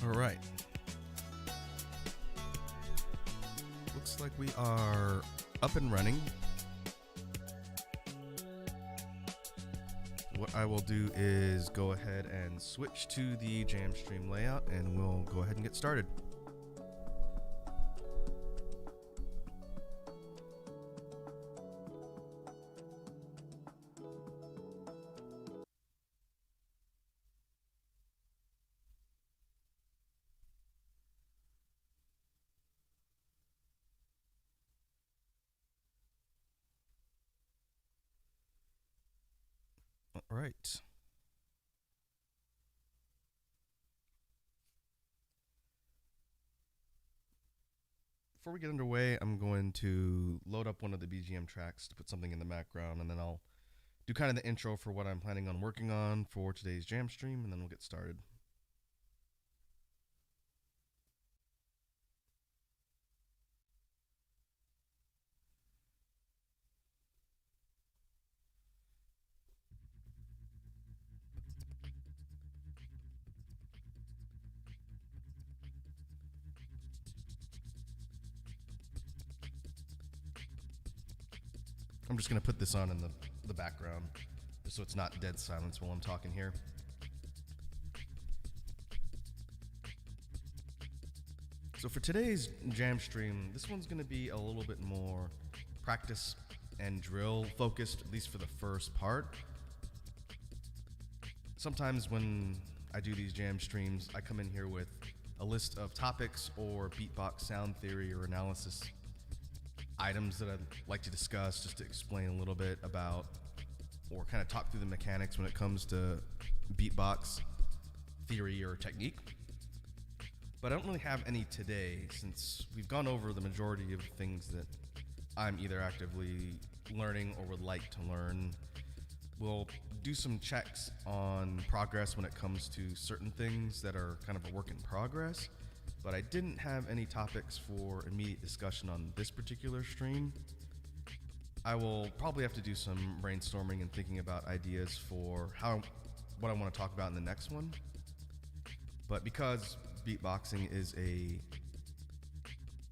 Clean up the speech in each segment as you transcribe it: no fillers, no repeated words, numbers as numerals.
All right. Looks like we are up and running. What I will do is go ahead and switch to the jam stream layout and we'll go ahead and get started. All right. Before we get underway, I'm going to load up one of the BGM tracks to put something in the background, and then I'll do kind of the intro for what I'm planning on working on for today's jam stream, and then we'll get started. I'm just going to put this on in the background, just so it's not dead silence while I'm talking here. So for today's jam stream, this one's going to be a little bit more practice and drill focused, at least for the first part. Sometimes when I do these jam streams, I come in here with a list of topics or beatbox sound theory or analysis items that I'd like to discuss, just to explain a little bit about or kind of talk through the mechanics when it comes to beatbox theory or technique. But I don't really have any today, since we've gone over the majority of things that I'm either actively learning or would like to learn. We'll do some checks on progress when it comes to certain things that are kind of a work in progress, but I didn't have any topics for immediate discussion on this particular stream. I will probably have to do some brainstorming and thinking about ideas for what I want to talk about in the next one. But because beatboxing is a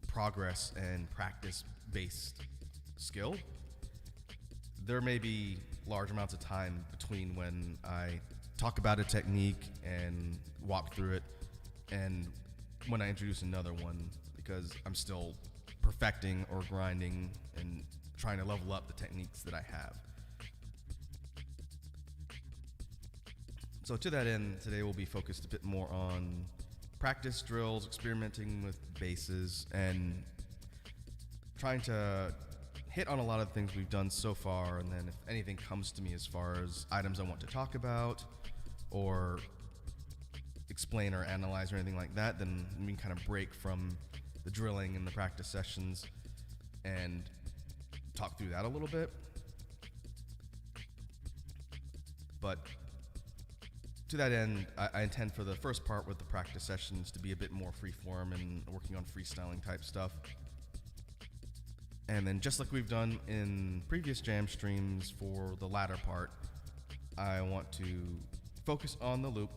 progress and practice based skill, there may be large amounts of time between when I talk about a technique and walk through it and when I introduce another one, because I'm still perfecting or grinding and trying to level up the techniques that I have. So to that end, today we'll be focused a bit more on practice drills, experimenting with basses, and trying to hit on a lot of the things we've done so far, and then if anything comes to me as far as items I want to talk about or explain or analyze or anything like that, then we can kind of break from the drilling and the practice sessions and talk through that a little bit. But to that end, I intend for the first part with the practice sessions to be a bit more freeform and working on freestyling type stuff. And then just like we've done in previous jam streams for the latter part, I want to focus on the loop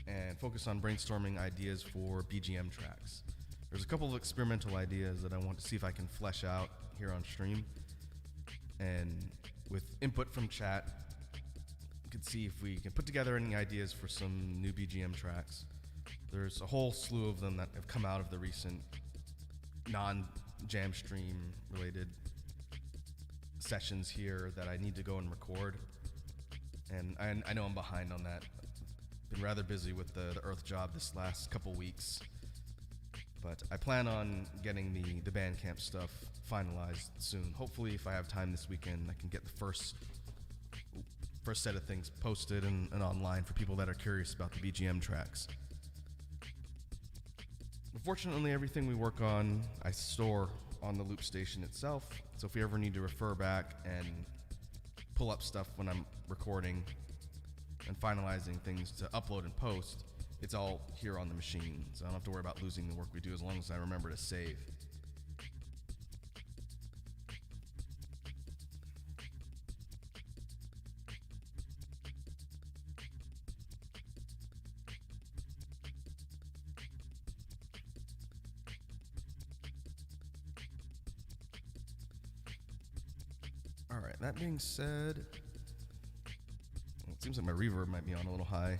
and focus on brainstorming ideas for BGM tracks. There's a couple of experimental ideas that I want to see if I can flesh out here on stream. And with input from chat, we can see if we can put together any ideas for some new BGM tracks. There's a whole slew of them that have come out of the recent non-jam stream related sessions here that I need to go and record. And I know I'm behind on that. Been rather busy with the Earth job this last couple weeks, but I plan on getting the Bandcamp stuff finalized soon. Hopefully, if I have time this weekend, I can get the first set of things posted and online for people that are curious about the BGM tracks. Unfortunately, everything we work on, I store on the loop station itself, so if we ever need to refer back and pull up stuff when I'm recording and finalizing things to upload and post, it's all here on the machine, so I don't have to worry about losing the work we do as long as I remember to save. Alright, that being said, it seems like my reverb might be on a little high.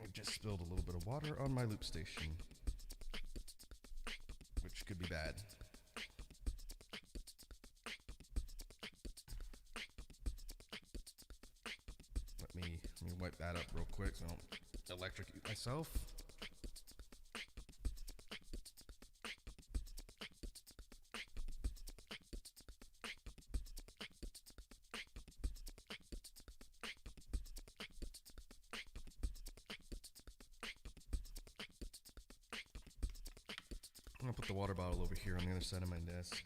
I just spilled a little bit of water on my loop station, which could be bad. Let me wipe that up real quick so I don't electrocute myself. I'm gonna put the water bottle over here on the other side of my desk.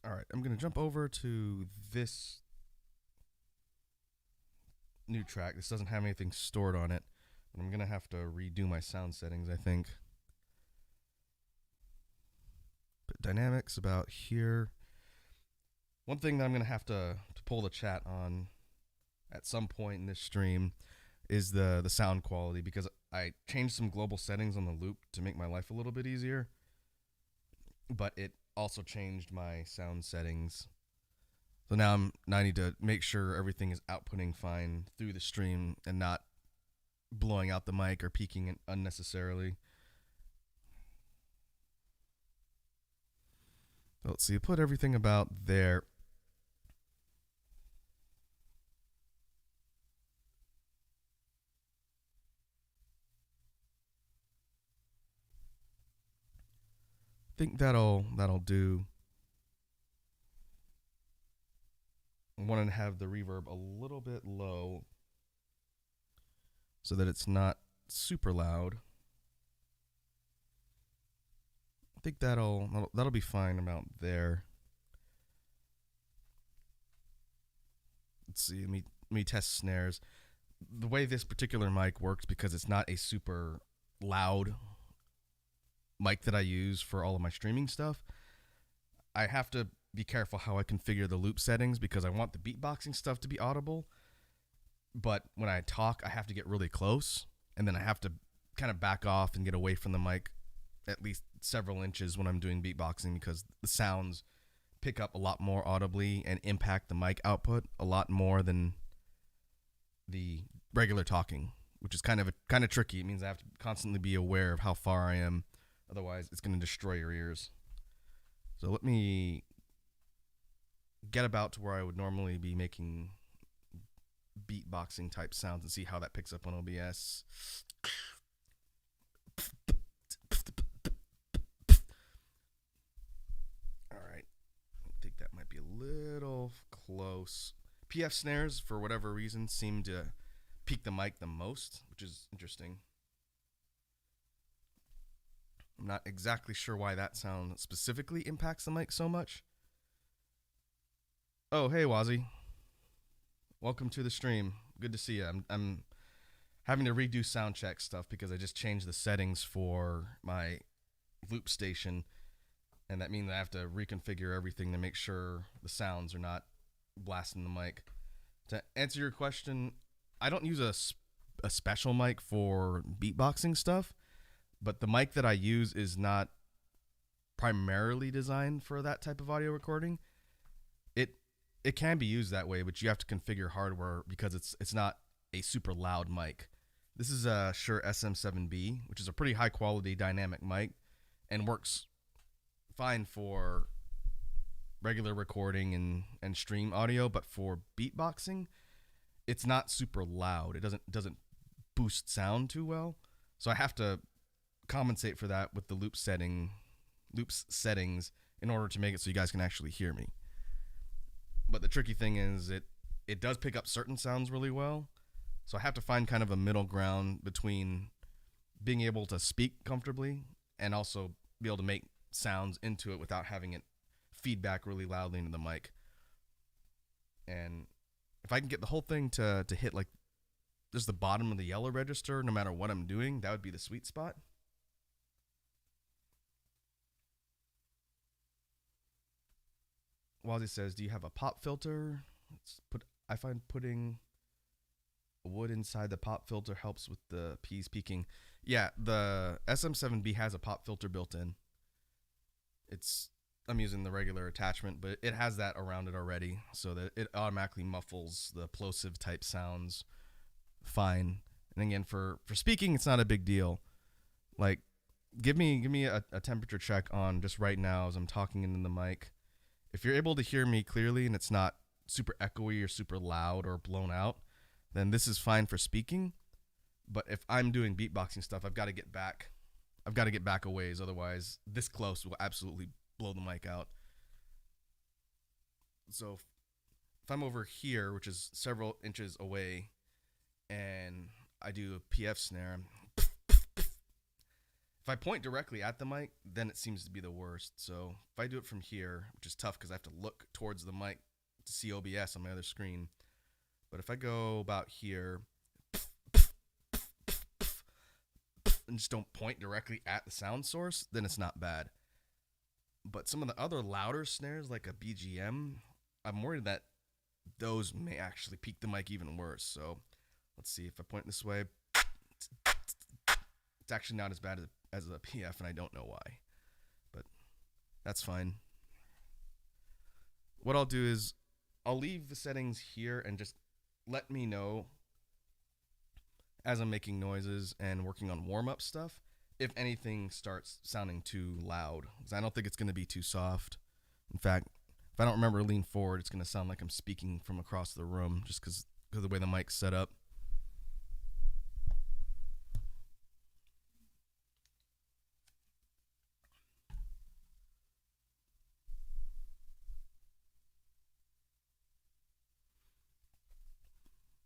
Alright, I'm gonna jump over to this new track. This doesn't have anything stored on it. I'm gonna have to redo my sound settings, I think. Put dynamics about here. One thing that I'm gonna have to pull the chat on at some point in this stream is the sound quality, because I changed some global settings on the loop to make my life a little bit easier, but it also changed my sound settings. So now I need to make sure everything is outputting fine through the stream and not blowing out the mic or peaking it unnecessarily. Let's see, put everything about there. I think that'll do. I want to have the reverb a little bit low so that it's not super loud. I think that'll be fine about there. Let's see, let me test snares. The way this particular mic works, because it's not a super loud mic that I use for all of my streaming stuff, I have to be careful how I configure the loop settings, because I want the beatboxing stuff to be audible, but when I talk I have to get really close, and then I have to kind of back off and get away from the mic at least several inches when I'm doing beatboxing, because the sounds pick up a lot more audibly and impact the mic output a lot more than the regular talking, which is kind of tricky. It means I have to constantly be aware of how far I am, otherwise it's going to destroy your ears. So let me get about to where I would normally be making beatboxing type sounds and see how that picks up on OBS. Alright, I think that might be a little close. PF snares, for whatever reason, seem to peak the mic the most, which is interesting. I'm not exactly sure why that sound specifically impacts the mic so much. Oh, hey, Wazzy. Welcome to the stream. Good to see you. I'm having to redo sound check stuff because I just changed the settings for my loop station, and that means I have to reconfigure everything to make sure the sounds are not blasting the mic. To answer your question, I don't use a special mic for beatboxing stuff, but the mic that I use is not primarily designed for that type of audio recording. It can be used that way, but you have to configure hardware because it's not a super loud mic. This is a Shure SM7B, which is a pretty high quality dynamic mic and works fine for regular recording and stream audio, but for beatboxing, it's not super loud. It doesn't boost sound too well. So I have to compensate for that with the loops settings in order to make it so you guys can actually hear me. But the tricky thing is it does pick up certain sounds really well. So I have to find kind of a middle ground between being able to speak comfortably and also be able to make sounds into it without having it feedback really loudly into the mic. And if I can get the whole thing to hit like just the bottom of the yellow register, no matter what I'm doing, that would be the sweet spot. Wazzy says, do you have a pop filter? I find putting wood inside the pop filter helps with the P's peaking. Yeah, the SM7B has a pop filter built in. I'm using the regular attachment, but it has that around it already, so that it automatically muffles the plosive type sounds fine. And again, for speaking, it's not a big deal. Like, give me a temperature check on just right now as I'm talking into the mic. If you're able to hear me clearly and it's not super echoey or super loud or blown out, then this is fine for speaking. But if I'm doing beatboxing stuff, I've got to get back a ways. Otherwise, this close will absolutely blow the mic out. So if I'm over here, which is several inches away, and I do a PF snare, if I point directly at the mic, then it seems to be the worst. So if I do it from here, which is tough because I have to look towards the mic to see OBS on my other screen. But if I go about here and just don't point directly at the sound source, then it's not bad. But some of the other louder snares, like a BGM, I'm worried that those may actually peak the mic even worse. So let's see. If I point this way, it's actually not as bad as a PF, and I don't know why. But that's fine. What I'll do is I'll leave the settings here and just let me know as I'm making noises and working on warm-up stuff if anything starts sounding too loud, because I don't think it's going to be too soft. In fact, if I don't remember lean forward, it's going to sound like I'm speaking from across the room just because of the way the mic's set up.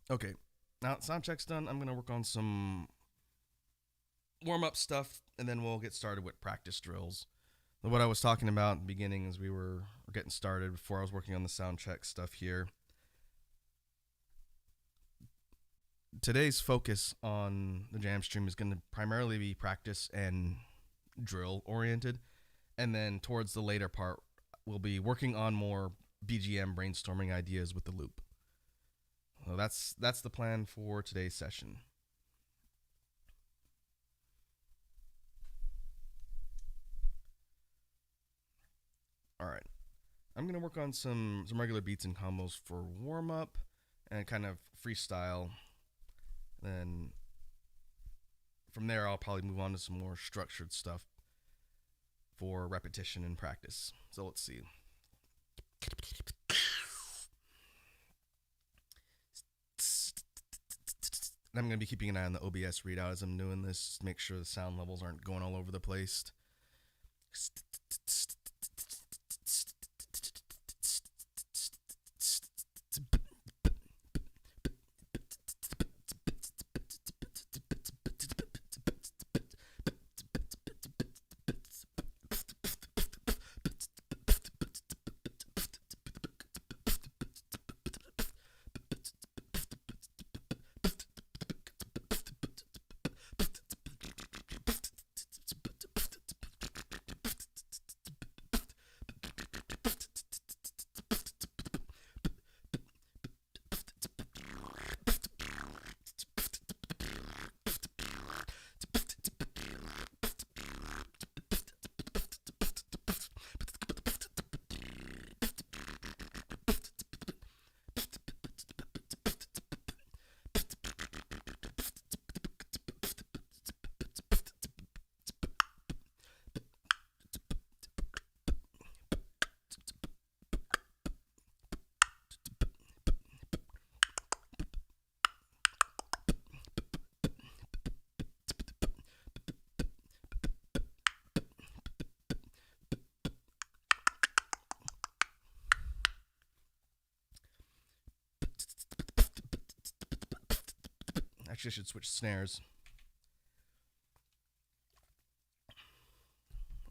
Okay, now sound check's done. I'm going to work on some warm-up stuff, and then we'll get started with practice drills. What I was talking about in the beginning as we were getting started before I was working on the sound check stuff here. Today's focus on the jam stream is going to primarily be practice and drill oriented, and then towards the later part, we'll be working on more BGM brainstorming ideas with the loop. So that's the plan for today's session. All right, I'm gonna work on some regular beats and combos for warm up and kind of freestyle. Then from there, I'll probably move on to some more structured stuff for repetition and practice. So let's see. And I'm going to be keeping an eye on the OBS readout as I'm doing this, to make sure the sound levels aren't going all over the place. Actually, I should switch snares.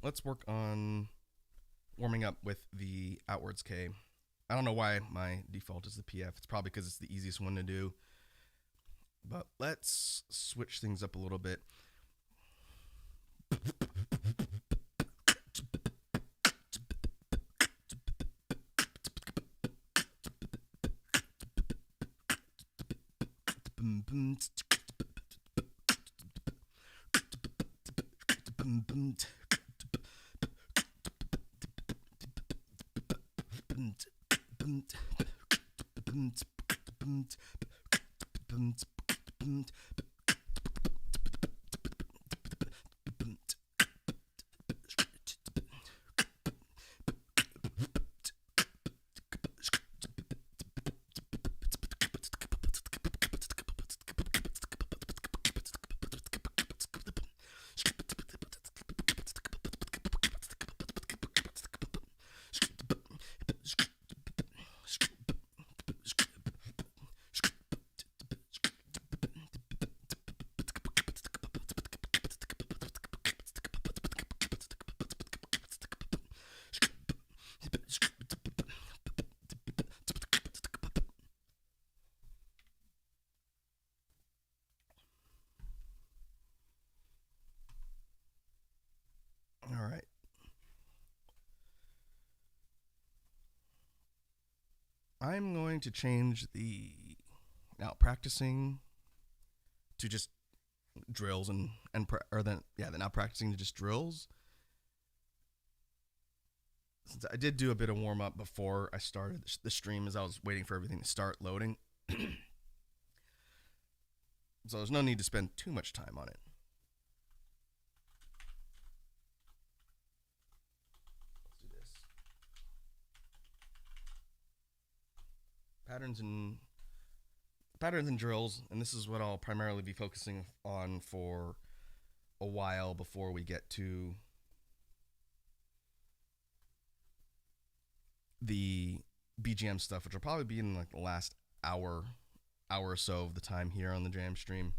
let's work on warming up with the outwards K. I don't know why my default is the PF. It's probably because it's the easiest one to do. But let's switch things up a little bit. All right. I'm going to change the now practicing to just drills the now practicing to just drills. Since I did do a bit of warm up before I started the stream as I was waiting for everything to start loading. So there's no need to spend too much time on it. Let's do this. Patterns and drills, and this is what I'll primarily be focusing on for a while before we get to the BGM stuff, which will probably be in like the last hour or so of the time here on the Jam stream.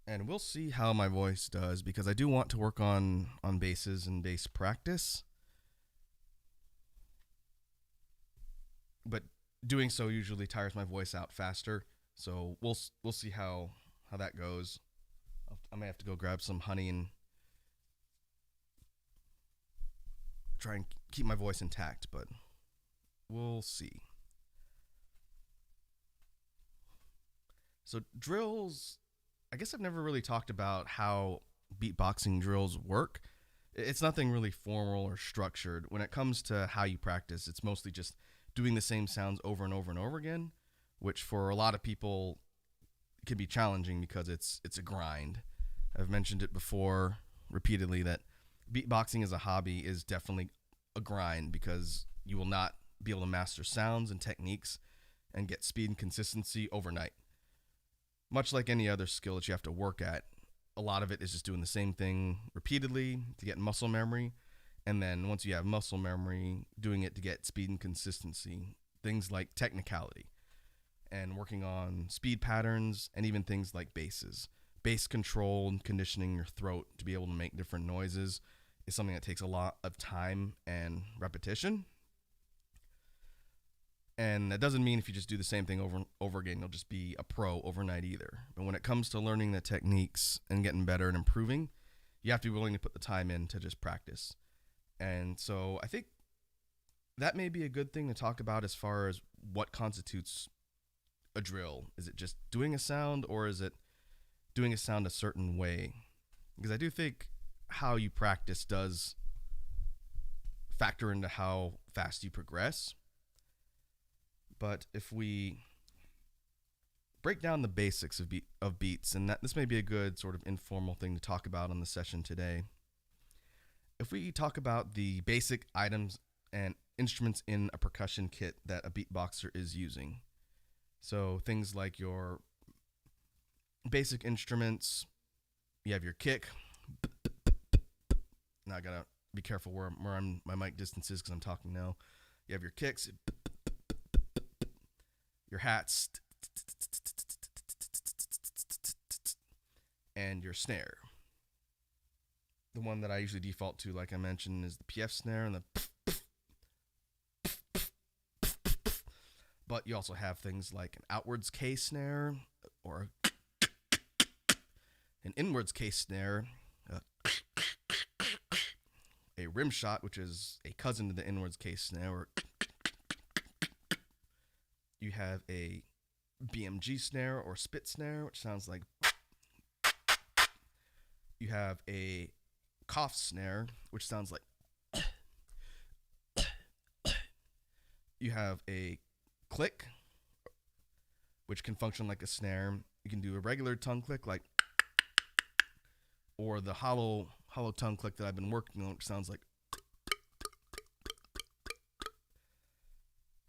And we'll see how my voice does, because I do want to work on basses and bass practice. But doing so usually tires my voice out faster, so we'll see how that goes. I may have to go grab some honey and try and keep my voice intact, but we'll see. So drills, I guess I've never really talked about how beatboxing drills work. It's nothing really formal or structured. When it comes to how you practice, it's mostly just doing the same sounds over and over and over again, which for a lot of people can be challenging because it's a grind. I've mentioned it before repeatedly that beatboxing as a hobby is definitely a grind, because you will not be able to master sounds and techniques and get speed and consistency overnight. Much like any other skill that you have to work at, a lot of it is just doing the same thing repeatedly to get muscle memory. And then once you have muscle memory, doing it to get speed and consistency. Things like technicality and working on speed patterns, and even things like basses. Bass control and conditioning your throat to be able to make different noises is something that takes a lot of time and repetition. And that doesn't mean if you just do the same thing over and over again, you'll just be a pro overnight either. But when it comes to learning the techniques and getting better and improving, you have to be willing to put the time in to just practice. And so I think that may be a good thing to talk about as far as what constitutes a drill. Is it just doing a sound, or is it doing a sound a certain way? Because I do think how you practice does factor into how fast you progress. But if we break down the basics of beats, and that this may be a good sort of informal thing to talk about on the session today. If we talk about the basic items and instruments in a percussion kit that a beatboxer is using. So things like your basic instruments, you have your kick. Now I gotta be careful where my mic distance is because I'm talking now. You have your kicks, your hats, and your snare. The one that I usually default to, like I mentioned, is the PF snare and the but you also have things like an outwards K snare or an inwards K snare, a rim shot, which is a cousin to the inwards K snare, or you have a BMG snare or spit snare, which sounds like. You have a cough snare, which sounds like. You have a click, which can function like a snare. You can do a regular tongue click, like, or the hollow tongue click that I've been working on, which sounds like.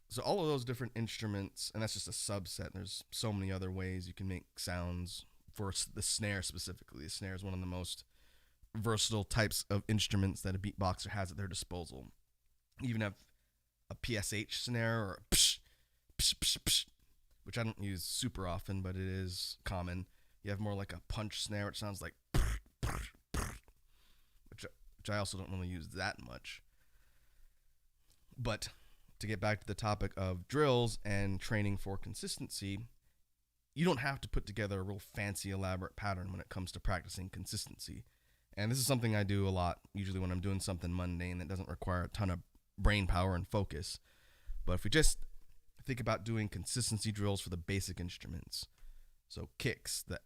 So all of those different instruments, and that's just a subset. There's so many other ways you can make sounds for the snare specifically. The snare is one of the most versatile types of instruments that a beatboxer has at their disposal. You even have a PSH snare or a psh, psh, psh, psh, which I don't use super often, but it is common. You have more like a punch snare, which sounds like, which I also don't really use that much. But to get back to the topic of drills and training for consistency, you don't have to put together a real fancy, elaborate pattern when it comes to practicing consistency. And this is something I do a lot, usually when I'm doing something mundane that doesn't require a ton of brain power and focus. But if we just think about doing consistency drills for the basic instruments, so kicks, the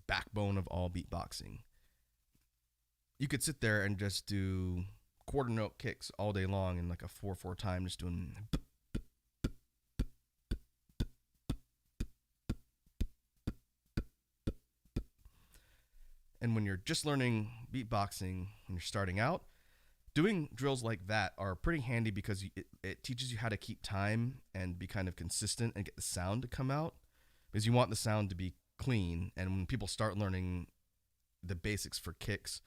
backbone of all beatboxing, you could sit there and just do quarter note kicks all day long in like a 4/4 time, just doing. And when you're just learning beatboxing, when you're starting out, doing drills like that are pretty handy because it teaches you how to keep time and be kind of consistent and get the sound to come out, because you want the sound to be clean. And when people start learning the basics for kicks,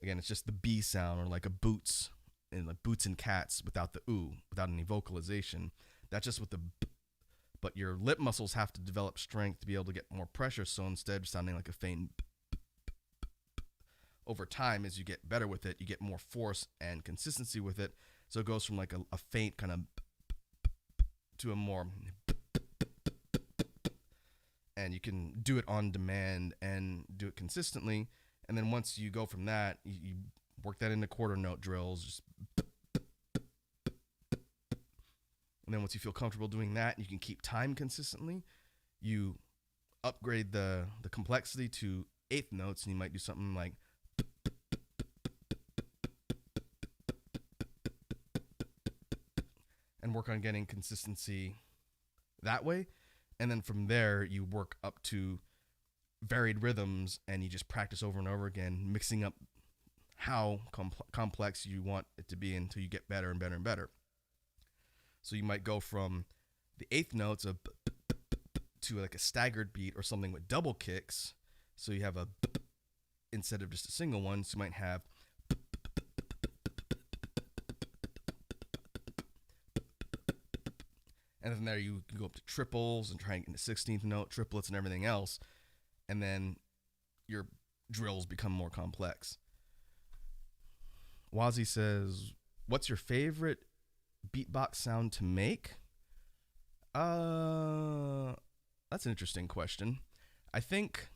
again, it's just the B sound, or like a boots, and like boots and cats without the ooh, without any vocalization. That's just with the b. But your lip muscles have to develop strength to be able to get more pressure. So instead of sounding like a faint b, over time, as you get better with it, you get more force and consistency with it. So it goes from like a faint kind of to a more, and you can do it on demand and do it consistently. And then once you go from that, you work that into quarter note drills. Just, and then once you feel comfortable doing that, you can keep time consistently. You upgrade the complexity to eighth notes, and you might do something like. And work on getting consistency that way. And then from there, you work up to varied rhythms, and you just practice over and over again, mixing up how complex you want it to be until you get better and better and better. So you might go from the eighth notes of to like a staggered beat or something with double kicks. So you have a instead of just a single one. So you might have. And then there you can go up to triples and try and get into 16th note, triplets, and everything else. And then your drills become more complex. Wazzy says, what's your favorite beatbox sound to make? That's an interesting question. I think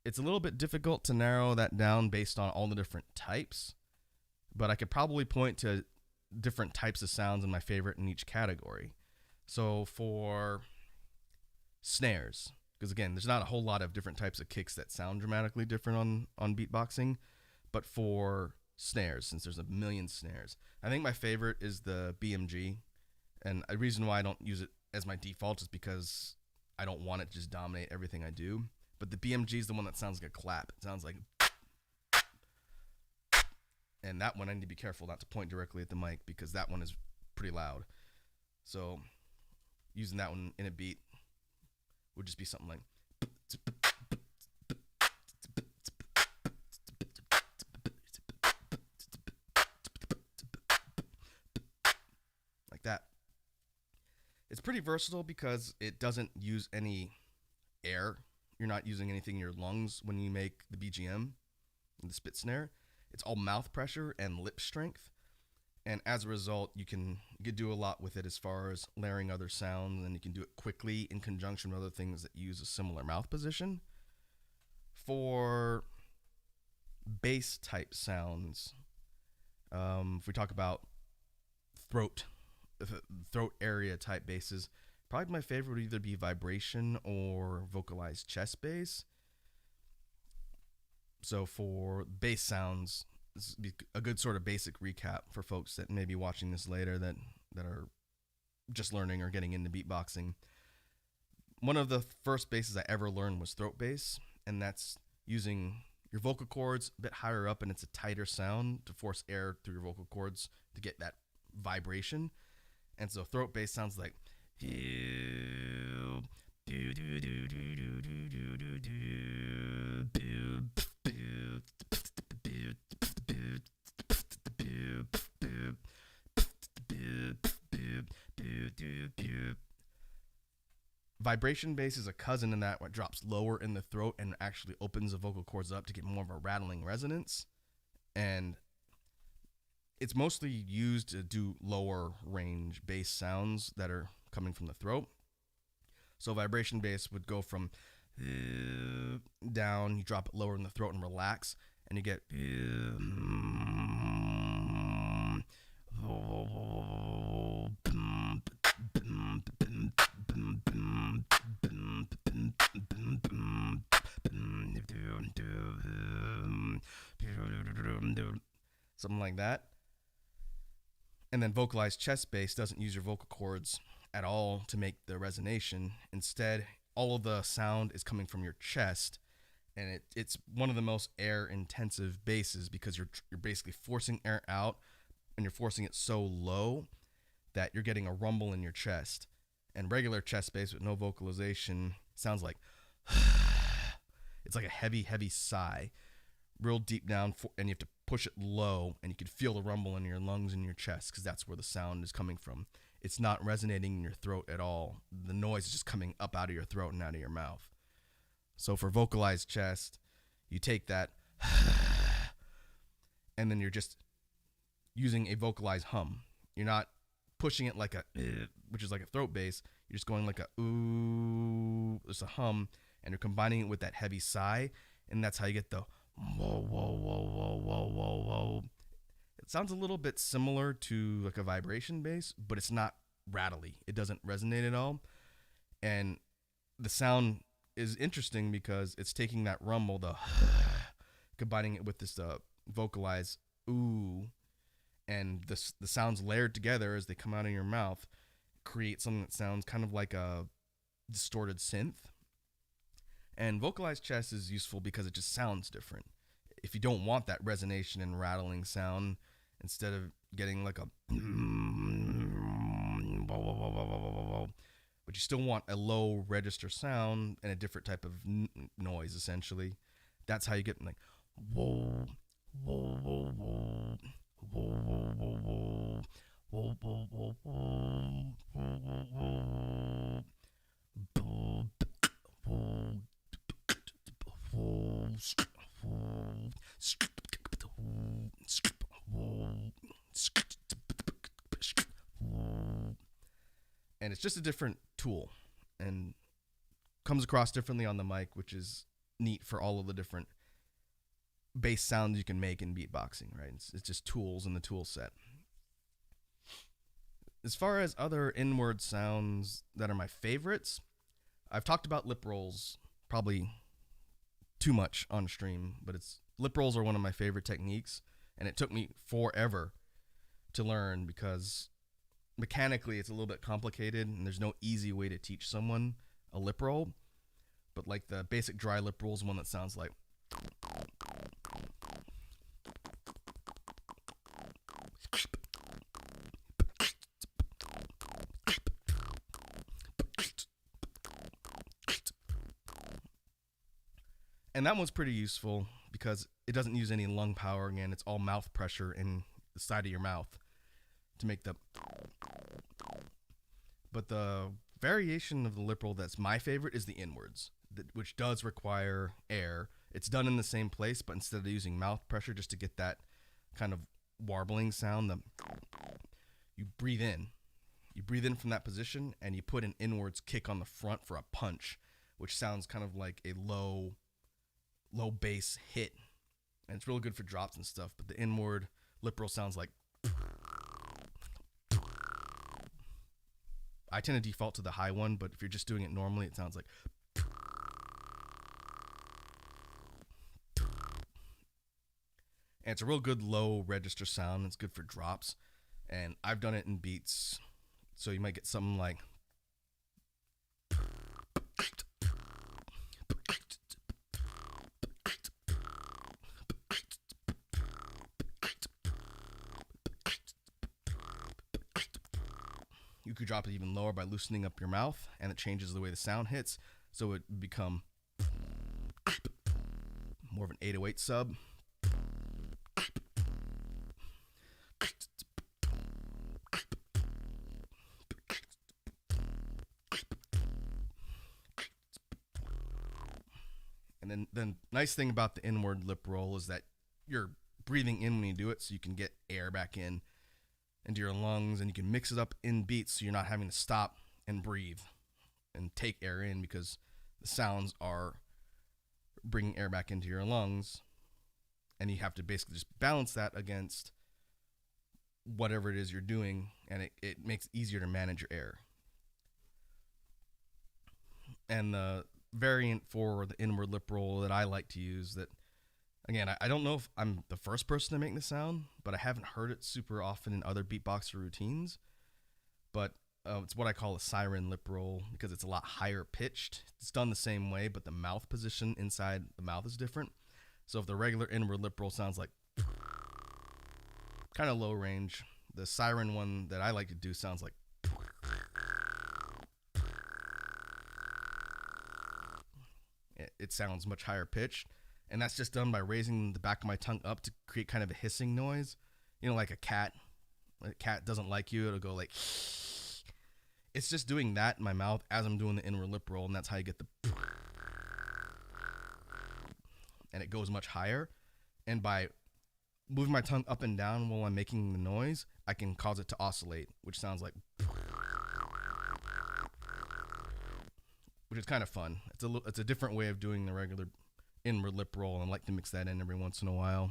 it's a little bit difficult to narrow that down based on all the different types. But I could probably point to different types of sounds in my favorite in each category. So for snares, because again, there's not a whole lot of different types of kicks that sound dramatically different on beatboxing, but for snares, since there's a million snares, I think my favorite is the BMG. And the reason why I don't use it as my default is because I don't want it to just dominate everything I do. But the BMG is the one that sounds like a clap. It sounds like. And that one I need to be careful not to point directly at the mic, because that one is pretty loud. So using that one in a beat would just be something like. Like that. It's pretty versatile because it doesn't use any air. You're not using anything in your lungs when you make the BGM, the spit snare. It's all mouth pressure and lip strength. And as a result, you can do a lot with it as far as layering other sounds, and you can do it quickly in conjunction with other things that use a similar mouth position. For bass type sounds, if we talk about throat area type basses, probably my favorite would either be vibration or vocalized chest bass. So for bass sounds, this would be a good sort of basic recap for folks that may be watching this later that are just learning or getting into beatboxing. One of the first basses I ever learned was throat bass, and that's using your vocal cords a bit higher up, and it's a tighter sound to force air through your vocal cords to get that vibration. And so throat bass sounds like vibration bass is a cousin in that what drops lower in the throat and actually opens the vocal cords up to get more of a rattling resonance. And it's mostly used to do lower range bass sounds that are coming from the throat. So vibration bass would go from down, you drop it lower in the throat and relax, and you get something like that. And then vocalized chest bass doesn't use your vocal cords at all to make the resonation. Instead, all of the sound is coming from your chest, and it's one of the most air intensive basses because you're basically forcing air out, and you're forcing it so low that you're getting a rumble in your chest. And regular chest bass with no vocalization sounds like it's like a heavy sigh, real deep down, and you have to push it low, and you can feel the rumble in your lungs and your chest because that's where the sound is coming from. It's not resonating in your throat at all. The noise is just coming up out of your throat and out of your mouth. So for vocalized chest, you take that and then you're just using a vocalized hum. You're not pushing it like a which is like a throat bass. You're just going like a ooh, there's a hum, and you're combining it with that heavy sigh, and that's how you get the whoa, whoa, whoa, whoa, whoa, whoa, whoa. It sounds a little bit similar to like a vibration bass, but it's not rattly. It doesn't resonate at all. And the sound is interesting because it's taking that rumble, the combining it with this vocalized ooh, and the sounds layered together as they come out of your mouth create something that sounds kind of like a distorted synth. And vocalized chest is useful because it just sounds different. If you don't want that resonation and rattling sound, instead of getting like a but you still want a low register sound and a different type of noise, essentially. That's how you get like whoa, whoa, whoa, whoa, whoa, whoa, whoa, whoa, whoa, whoa, and it's just a different tool and comes across differently on the mic, which is neat for all of the different bass sounds you can make in beatboxing, right? It's just tools in the tool set. As far as other inward sounds that are my favorites, I've talked about lip rolls probably too much on stream, but lip rolls are one of my favorite techniques, and it took me forever to learn because mechanically it's a little bit complicated and there's no easy way to teach someone a lip roll. But like the basic dry lip roll is one that sounds like and that one's pretty useful because it doesn't use any lung power. Again, it's all mouth pressure in the side of your mouth to make the. But the variation of the lip roll that's my favorite is the inwards. which does require air. It's done in the same place, but instead of using mouth pressure just to get that kind of warbling sound, you breathe in. You breathe in from that position, and you put an inwards kick on the front for a punch, which sounds kind of like a low bass hit. And it's really good for drops and stuff, but the inward lip roll sounds like... I tend to default to the high one, but if you're just doing it normally, it sounds like... And it's a real good low register sound. It's good for drops. And I've done it in beats, so you might get something like... You could drop it even lower by loosening up your mouth, and it changes the way the sound hits, so it would become more of an 808 sub. And then the nice thing about the inward lip roll is that you're breathing in when you do it, so you can get air back into your lungs, and you can mix it up in beats, so you're not having to stop and breathe and take air in, because the sounds are bringing air back into your lungs, and you have to basically just balance that against whatever it is you're doing, and it makes it easier to manage your air. And the variant for the inward lip roll that I like to use, that again, I don't know if I'm the first person to make the sound, but I haven't heard it super often in other beatboxer routines. But it's what I call a siren lip roll, because it's a lot higher pitched. It's done the same way, but the mouth position inside the mouth is different. So if the regular inward lip roll sounds like kind of low range, the siren one that I like to do sounds like... It sounds much higher pitched. And that's just done by raising the back of my tongue up to create kind of a hissing noise. You know, like a cat. When a cat doesn't like you, it'll go like... It's just doing that in my mouth as I'm doing the inward lip roll, and that's how you get the... And it goes much higher. And by moving my tongue up and down while I'm making the noise, I can cause it to oscillate, which sounds like... Which is kind of fun. It's a different way of doing the regular inward lip roll, and I like to mix that in every once in a while.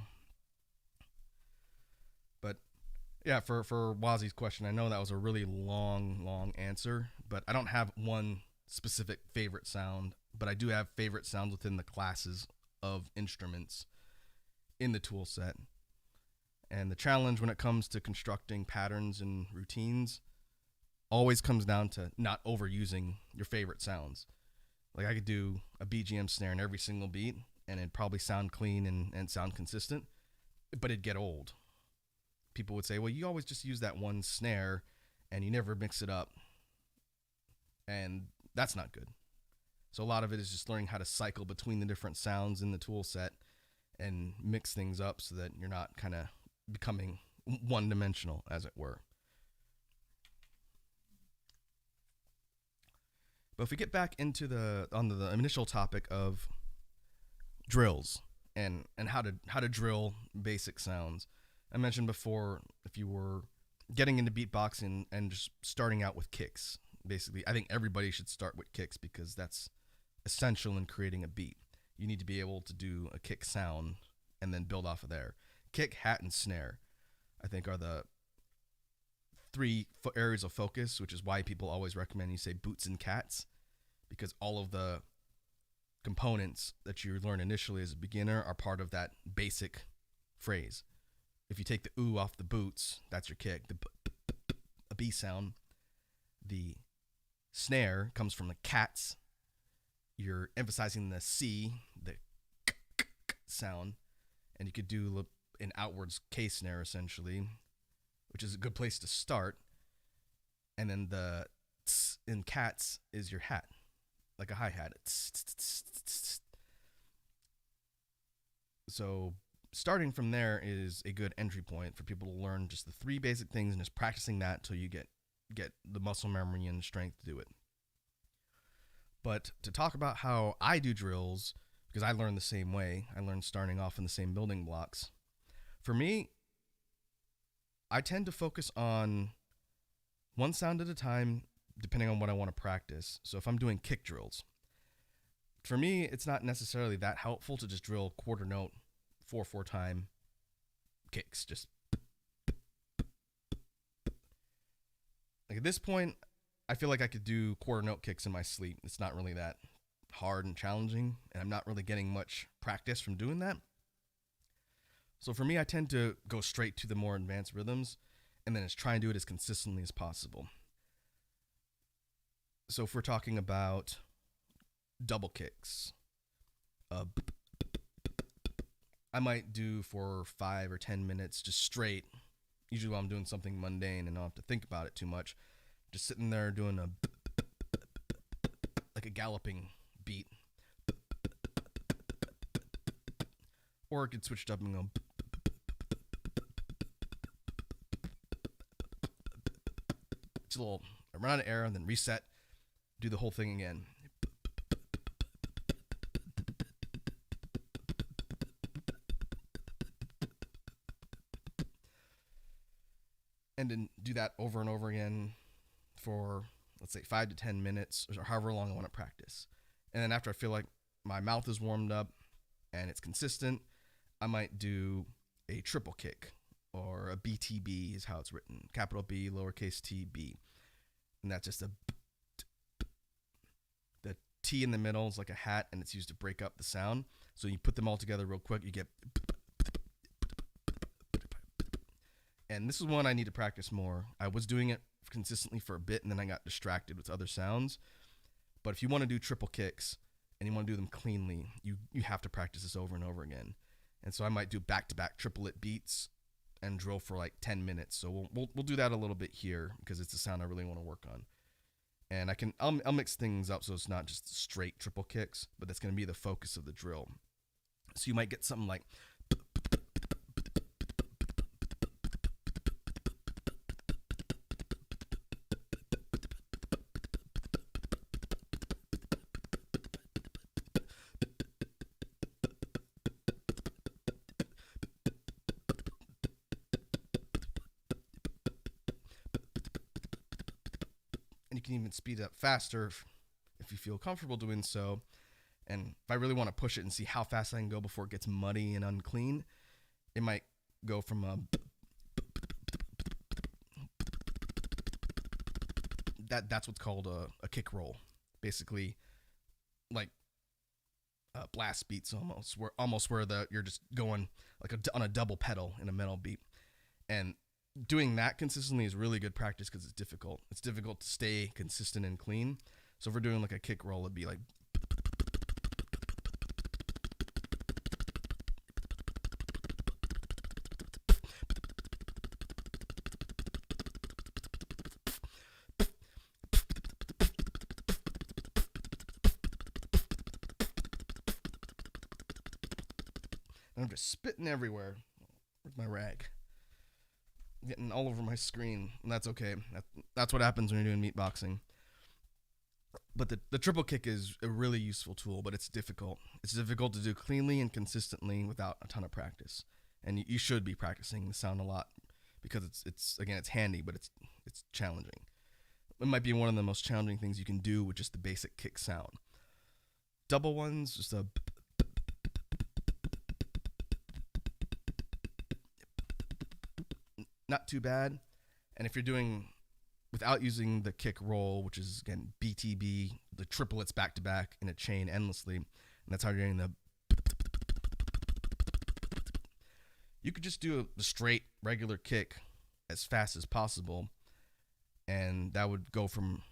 But yeah, for Wazi's question, I know that was a really long answer, but I don't have one specific favorite sound, but I do have favorite sounds within the classes of instruments in the tool set. And the challenge when it comes to constructing patterns and routines always comes down to not overusing your favorite sounds. Like, I could do a BGM snare in every single beat, and it'd probably sound clean and sound consistent, but it'd get old. People would say, well, you always just use that one snare, and you never mix it up. And that's not good. So a lot of it is just learning how to cycle between the different sounds in the tool set and mix things up so that you're not kind of becoming one-dimensional, as it were. But if we get back into the initial topic of drills and how to drill basic sounds, I mentioned before, if you were getting into beatboxing and just starting out with kicks, basically, I think everybody should start with kicks because that's essential in creating a beat. You need to be able to do a kick sound and then build off of there. Kick, hat, and snare, I think, are the three areas of focus, which is why people always recommend you say boots and cats, because all of the components that you learn initially as a beginner are part of that basic phrase. If you take the ooh off the boots, that's your kick. A B sound. The snare comes from the cats. You're emphasizing the C, the sound, and you could do an outwards K snare essentially, which is a good place to start. And then the tss in cats is your hat, like a hi-hat. So starting from there is a good entry point for people to learn just the three basic things and just practicing that until you get the muscle memory and strength to do it. But to talk about how I do drills, because I learned the same way, I learned starting off in the same building blocks. For me, I tend to focus on one sound at a time, depending on what I want to practice. So if I'm doing kick drills, for me, it's not necessarily that helpful to just drill quarter note 4/4 time kicks. Just like at this point, I feel like I could do quarter note kicks in my sleep. It's not really that hard and challenging, and I'm not really getting much practice from doing that. So for me, I tend to go straight to the more advanced rhythms and then just try and do it as consistently as possible. So if we're talking about double kicks, I might do for 5 or 10 minutes just straight, usually while I'm doing something mundane and I don't have to think about it too much. Just sitting there doing like a galloping beat. Or it could switch it up and go just a little run out of air and then reset, do the whole thing again. And then do that over and over again for, let's say, 5 to 10 minutes or however long I want to practice. And then after I feel like my mouth is warmed up and it's consistent, I might do a triple kick, or a BTB is how it's written. Capital B, lowercase t, B. And that's just the T in the middle is like a hat, and it's used to break up the sound. So you put them all together real quick, you get. And this is one I need to practice more. I was doing it consistently for a bit, and then I got distracted with other sounds. But if you want to do triple kicks and you want to do them cleanly, you have to practice this over and over again. And so I might do back-to-back triplet beats and drill for like 10 minutes. So we'll do that a little bit here because it's a sound I really want to work on. And I'll mix things up so it's not just straight triple kicks, but that's going to be the focus of the drill. So you might get something like. And you can even speed it up faster if you feel comfortable doing so. And if I really want to push it and see how fast I can go before it gets muddy and unclean, it might go from that's what's called a kick roll. Basically, like blast beats almost, where you're just going like on a double pedal in a metal beat. And doing that consistently is really good practice because it's difficult. It's difficult to stay consistent and clean. So if we're doing like a kick roll, it'd be like. And I'm just spitting everywhere. Where's my rag? Getting all over my screen, and that's okay. That's what happens when you're doing meatboxing. But the triple kick is a really useful tool, but it's difficult. It's difficult to do cleanly and consistently without a ton of practice. And you should be practicing the sound a lot because it's handy, but it's challenging. It might be one of the most challenging things you can do with just the basic kick sound. Double ones, just a. Not too bad. And if you're doing without using the kick roll, which is again BTB, the triplets back to back in a chain endlessly, and that's how you're getting the. You could just do the straight regular kick as fast as possible, and that would go from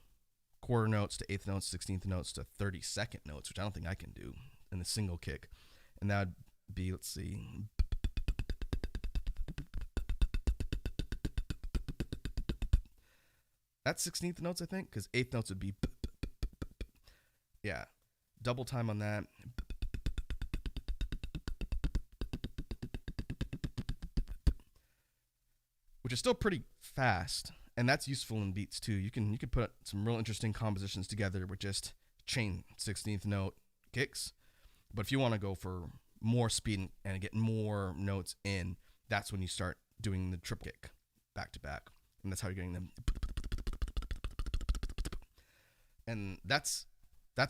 quarter notes to eighth notes, 16th notes to 32nd notes, which I don't think I can do in a single kick. And that would be, let's see. That's 16th notes, I think, because 8th notes would be. Yeah. Double time on that. Which is still pretty fast, and that's useful in beats too. You can put some real interesting compositions together with just chain 16th note kicks. But if you want to go for more speed and get more notes in, that's when you start doing the triple kick back to back. And that's how you're getting them. And that's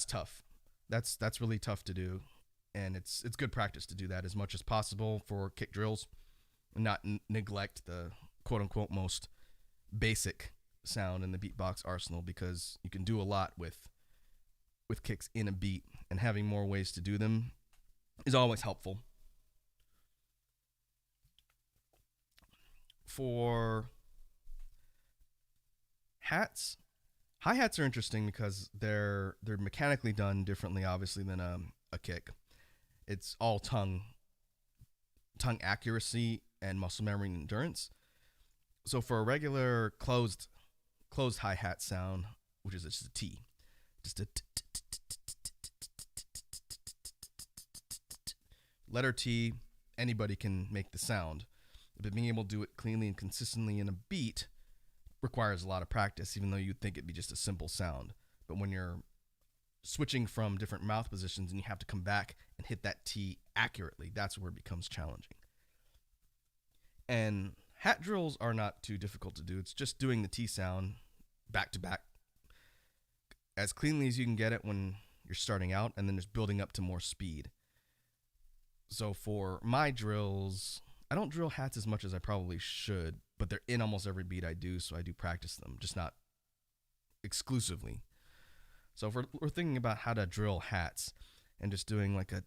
tough. That's really tough to do. And it's good practice to do that as much as possible for kick drills and not neglect the quote unquote most basic sound in the beatbox arsenal, because you can do a lot with kicks in a beat, and having more ways to do them is always helpful. For hats, hi-hats are interesting because they're mechanically done differently, obviously, than a kick. It's all tongue accuracy and muscle memory and endurance. So for a regular closed hi-hat sound, which is just a T, just a letter T, anybody can make the sound. But being able to do it cleanly and consistently in a beat requires a lot of practice, even though you'd think it'd be just a simple sound. But when you're switching from different mouth positions and you have to come back and hit that T accurately, that's where it becomes challenging. And hat drills are not too difficult to do. It's just doing the T sound back to back as cleanly as you can get it when you're starting out, and then just building up to more speed. So for my drills, I don't drill hats as much as I probably should, but they're in almost every beat I do, so I do practice them, just not exclusively. So if we're thinking about how to drill hats and just doing like a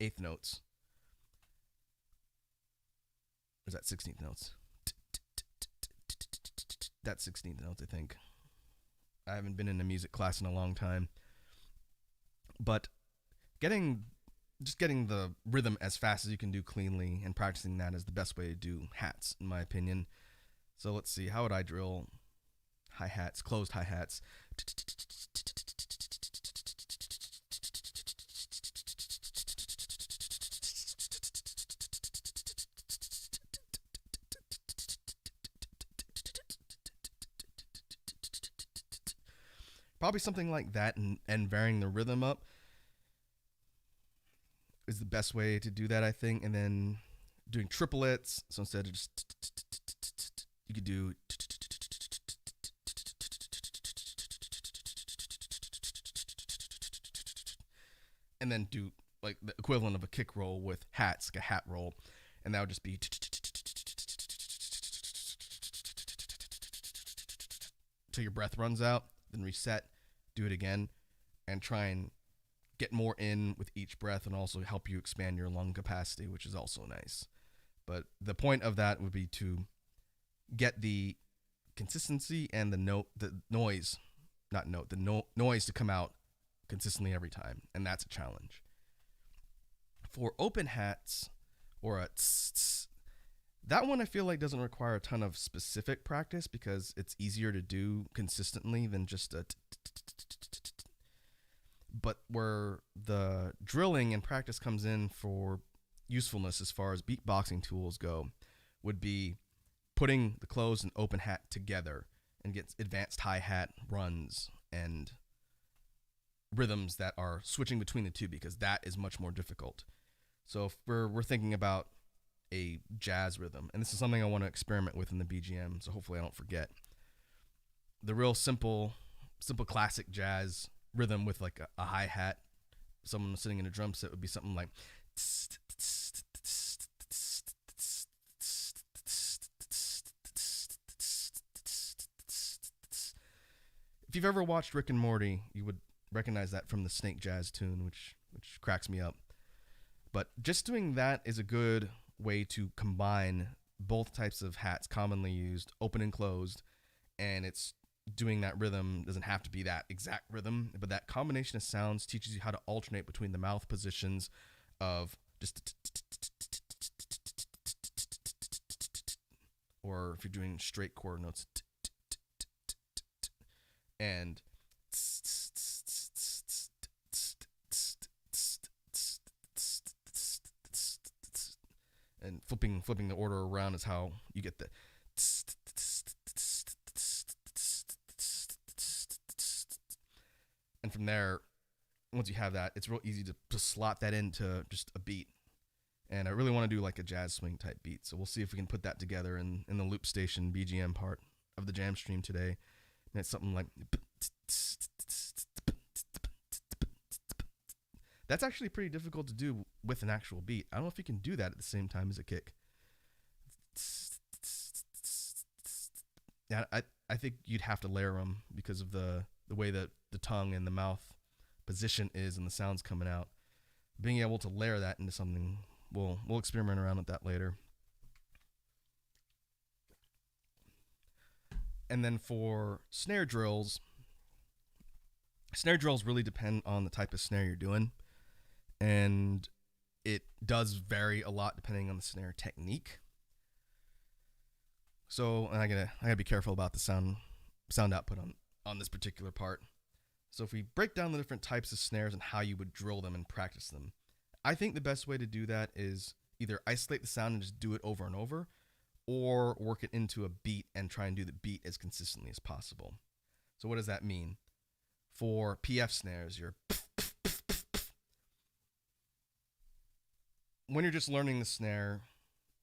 eighth notes. Or is that 16th notes? That's 16th notes, I think. I haven't been in a music class in a long time. But getting the rhythm as fast as you can do cleanly and practicing that is the best way to do hats, in my opinion. So let's see, how would I drill hi-hats, closed hi-hats? Probably something like that, and varying the rhythm up is the best way to do that, I think. And then doing triplets. So instead of just, you could do, and then do like the equivalent of a kick roll with hats, like a hat roll. And that would just be till your breath runs out, then reset, do it again, and try and get more in with each breath, and also help you expand your lung capacity, which is also nice. But the point of that would be to get the consistency and the noise to come out consistently every time, and that's a challenge. For open hats, or a tss, that one I feel like doesn't require a ton of specific practice because it's easier to do consistently than just a. But where the drilling and practice comes in for usefulness as far as beatboxing tools go would be putting the closed and open hat together and get advanced hi-hat runs and rhythms that are switching between the two, because that is much more difficult. So if we're thinking about a jazz rhythm, and this is something I want to experiment with in the BGM, so hopefully I don't forget. The real simple classic jazz rhythm with like a hi-hat, someone sitting in a drum set, would be something like if you've ever watched Rick and Morty, you would recognize that from the Snake Jazz tune, which cracks me up. But just doing that is a good way to combine both types of hats commonly used, open and closed, and it's doing that rhythm doesn't have to be that exact rhythm, but that combination of sounds teaches you how to alternate between the mouth positions of just, or if you're doing straight chord notes, and flipping the order around is how you get the from there, once you have that, it's real easy to slot that into just a beat. And I really want to do like a jazz swing type beat. So we'll see if we can put that together in the loop station BGM part of the jam stream today. And it's something like... That's actually pretty difficult to do with an actual beat. I don't know if you can do that at the same time as a kick. Yeah, I think you'd have to layer them because of the way that the tongue and the mouth position is and the sounds coming out. Being able to layer that into something, we'll experiment around with that later. And then for snare drills really depend on the type of snare you're doing. And it does vary a lot depending on the snare technique. So, and I gotta be careful about the sound output on this particular part. So if we break down the different types of snares and how you would drill them and practice them, I think the best way to do that is either isolate the sound and just do it over and over, or work it into a beat and try and do the beat as consistently as possible. So what does that mean? For PF snares, when you're just learning the snare,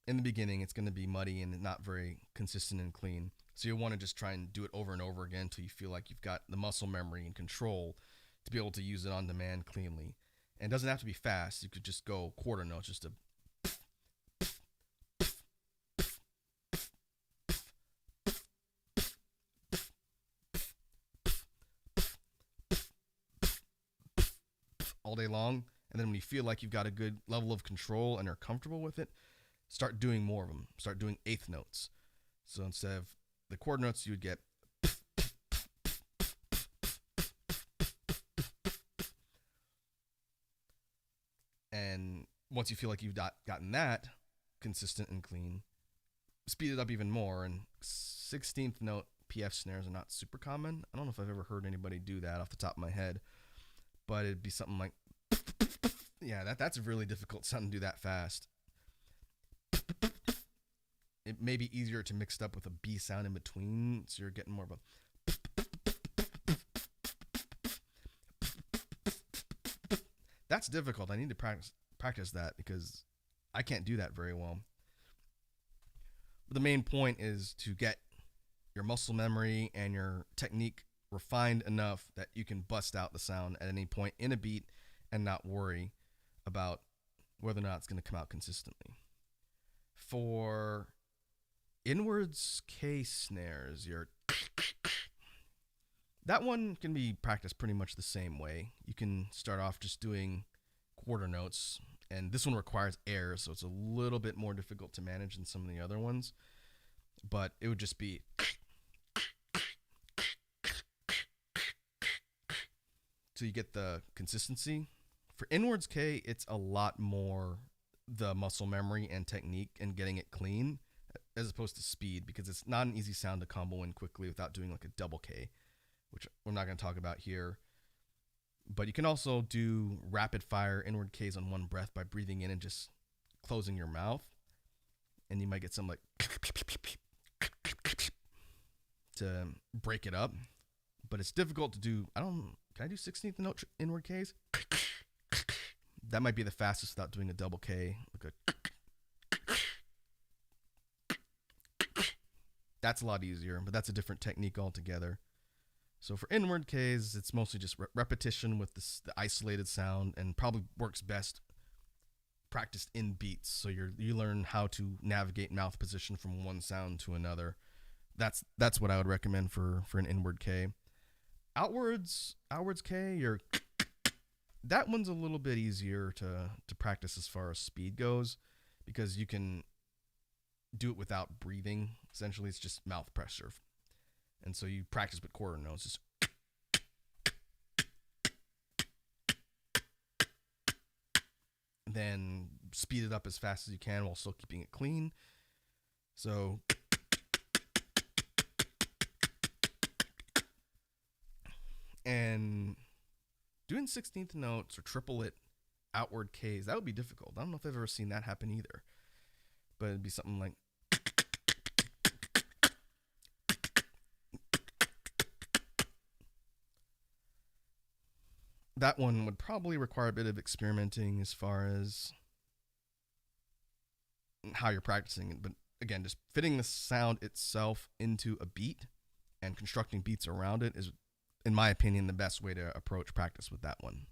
in the beginning, it's going to be muddy and not very consistent and clean. So you'll want to just try and do it over and over again until you feel like you've got the muscle memory and control to be able to use it on demand cleanly. And it doesn't have to be fast. You could just go quarter notes, just to... all day long. And then when you feel like you've got a good level of control and are comfortable with it, start doing more of them. Start doing eighth notes. So instead of the quarter notes, you would get... And once you feel like you've gotten that consistent and clean, speed it up even more. And 16th note PF snares are not super common. I don't know if I've ever heard anybody do that off the top of my head, but it'd be something like... Yeah, that's a really difficult sound to do that fast. It may be easier to mix it up with a B sound in between, so you're getting more of a... That's difficult. I need to practice that because I can't do that very well. But the main point is to get your muscle memory and your technique refined enough that you can bust out the sound at any point in a beat and not worry about whether or not it's going to come out consistently. For inwards K snares, that one can be practiced pretty much the same way. You can start off just doing quarter notes, and this one requires air, so it's a little bit more difficult to manage than some of the other ones. But it would just be... So you get the consistency. For inwards K, it's a lot more the muscle memory and technique and getting it clean as opposed to speed, because it's not an easy sound to combo in quickly without doing like a double K, which we're not going to talk about here. But you can also do rapid fire inward Ks on one breath by breathing in and just closing your mouth. And you might get some like to break it up. But it's difficult to do. Can I do 16th note inward Ks? That might be the fastest without doing a double K. Like that's a lot easier, but that's a different technique altogether. So for inward Ks, it's mostly just repetition with the isolated sound, and probably works best practiced in beats. So you learn how to navigate mouth position from one sound to another. That's what I would recommend for an inward K. Outwards K, that one's a little bit easier to practice as far as speed goes, because you can do it without breathing. Essentially, it's just mouth pressure. And so you practice with quarter notes. Just then speed it up as fast as you can while still keeping it clean. So and doing 16th notes or triplet outward Ks, that would be difficult. I don't know if I've ever seen that happen either. But it'd be something like... that one would probably require a bit of experimenting as far as how you're practicing it. But again, just fitting the sound itself into a beat and constructing beats around it is, in my opinion, the best way to approach practice with that one.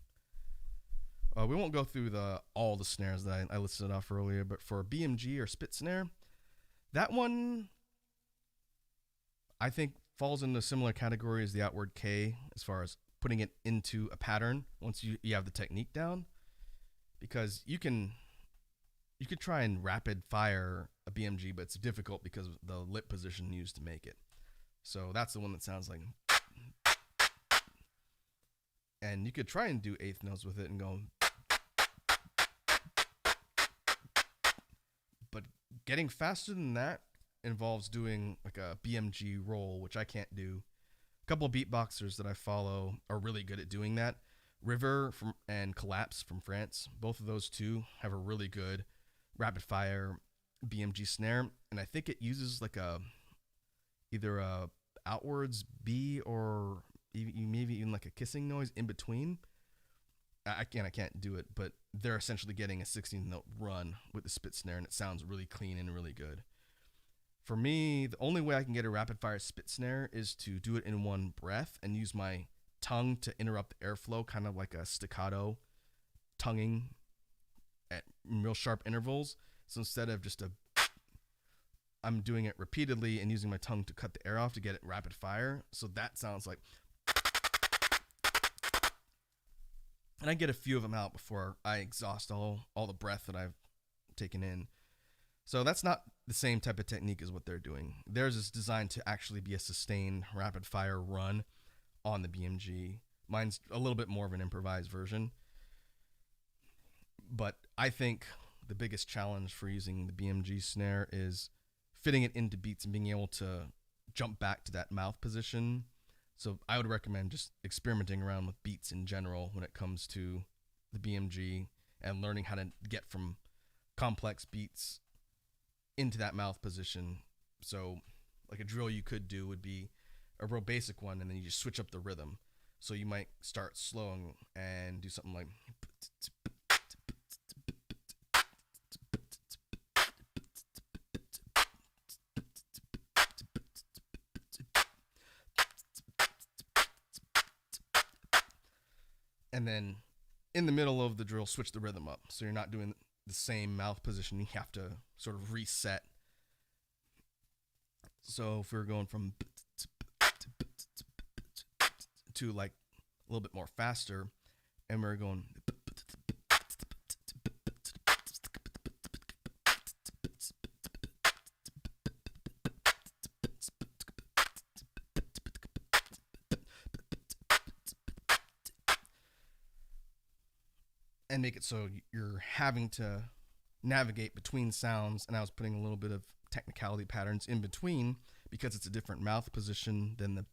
We won't go through all the snares that I listed off earlier, but for BMG or spit snare, that one I think falls into a similar category as the outward K as far as putting it into a pattern once you have the technique down, because you could try and rapid fire a BMG, but it's difficult because of the lip position used to make it. So that's the one that sounds like, and you could try and do eighth notes with it and go, but getting faster than that involves doing like a BMG roll, which I can't do. A couple of beatboxers that I follow are really good at doing that. River and Collapse from France, both of those two have a really good rapid fire BMG snare, and I think it uses like either a outwards B or maybe even like a kissing noise in between. I can't do it, but they're essentially getting a 16th note run with the spit snare, and it sounds really clean and really good. For me, the only way I can get a rapid fire spit snare is to do it in one breath and use my tongue to interrupt the airflow, kind of like a staccato tonguing at real sharp intervals. So instead of I'm doing it repeatedly and using my tongue to cut the air off to get it rapid fire. So that sounds like, and I get a few of them out before I exhaust all the breath that I've taken in. So that's not the same type of technique as what they're doing. Theirs is designed to actually be a sustained rapid fire run on the BMG. Mine's a little bit more of an improvised version. But I think the biggest challenge for using the BMG snare is fitting it into beats and being able to jump back to that mouth position. So I would recommend just experimenting around with beats in general when it comes to the BMG and learning how to get from complex beats into that mouth position. So like a drill you could do would be a real basic one, and then you just switch up the rhythm. So you might start slow and do something like, and then in the middle of the drill switch the rhythm up, so you're not doing the same mouth position. You have to sort of reset. So if we're going from to like a little bit more faster, and we're going, and make it so you're having to navigate between sounds, and I was putting a little bit of technicality patterns in between because it's a different mouth position than the,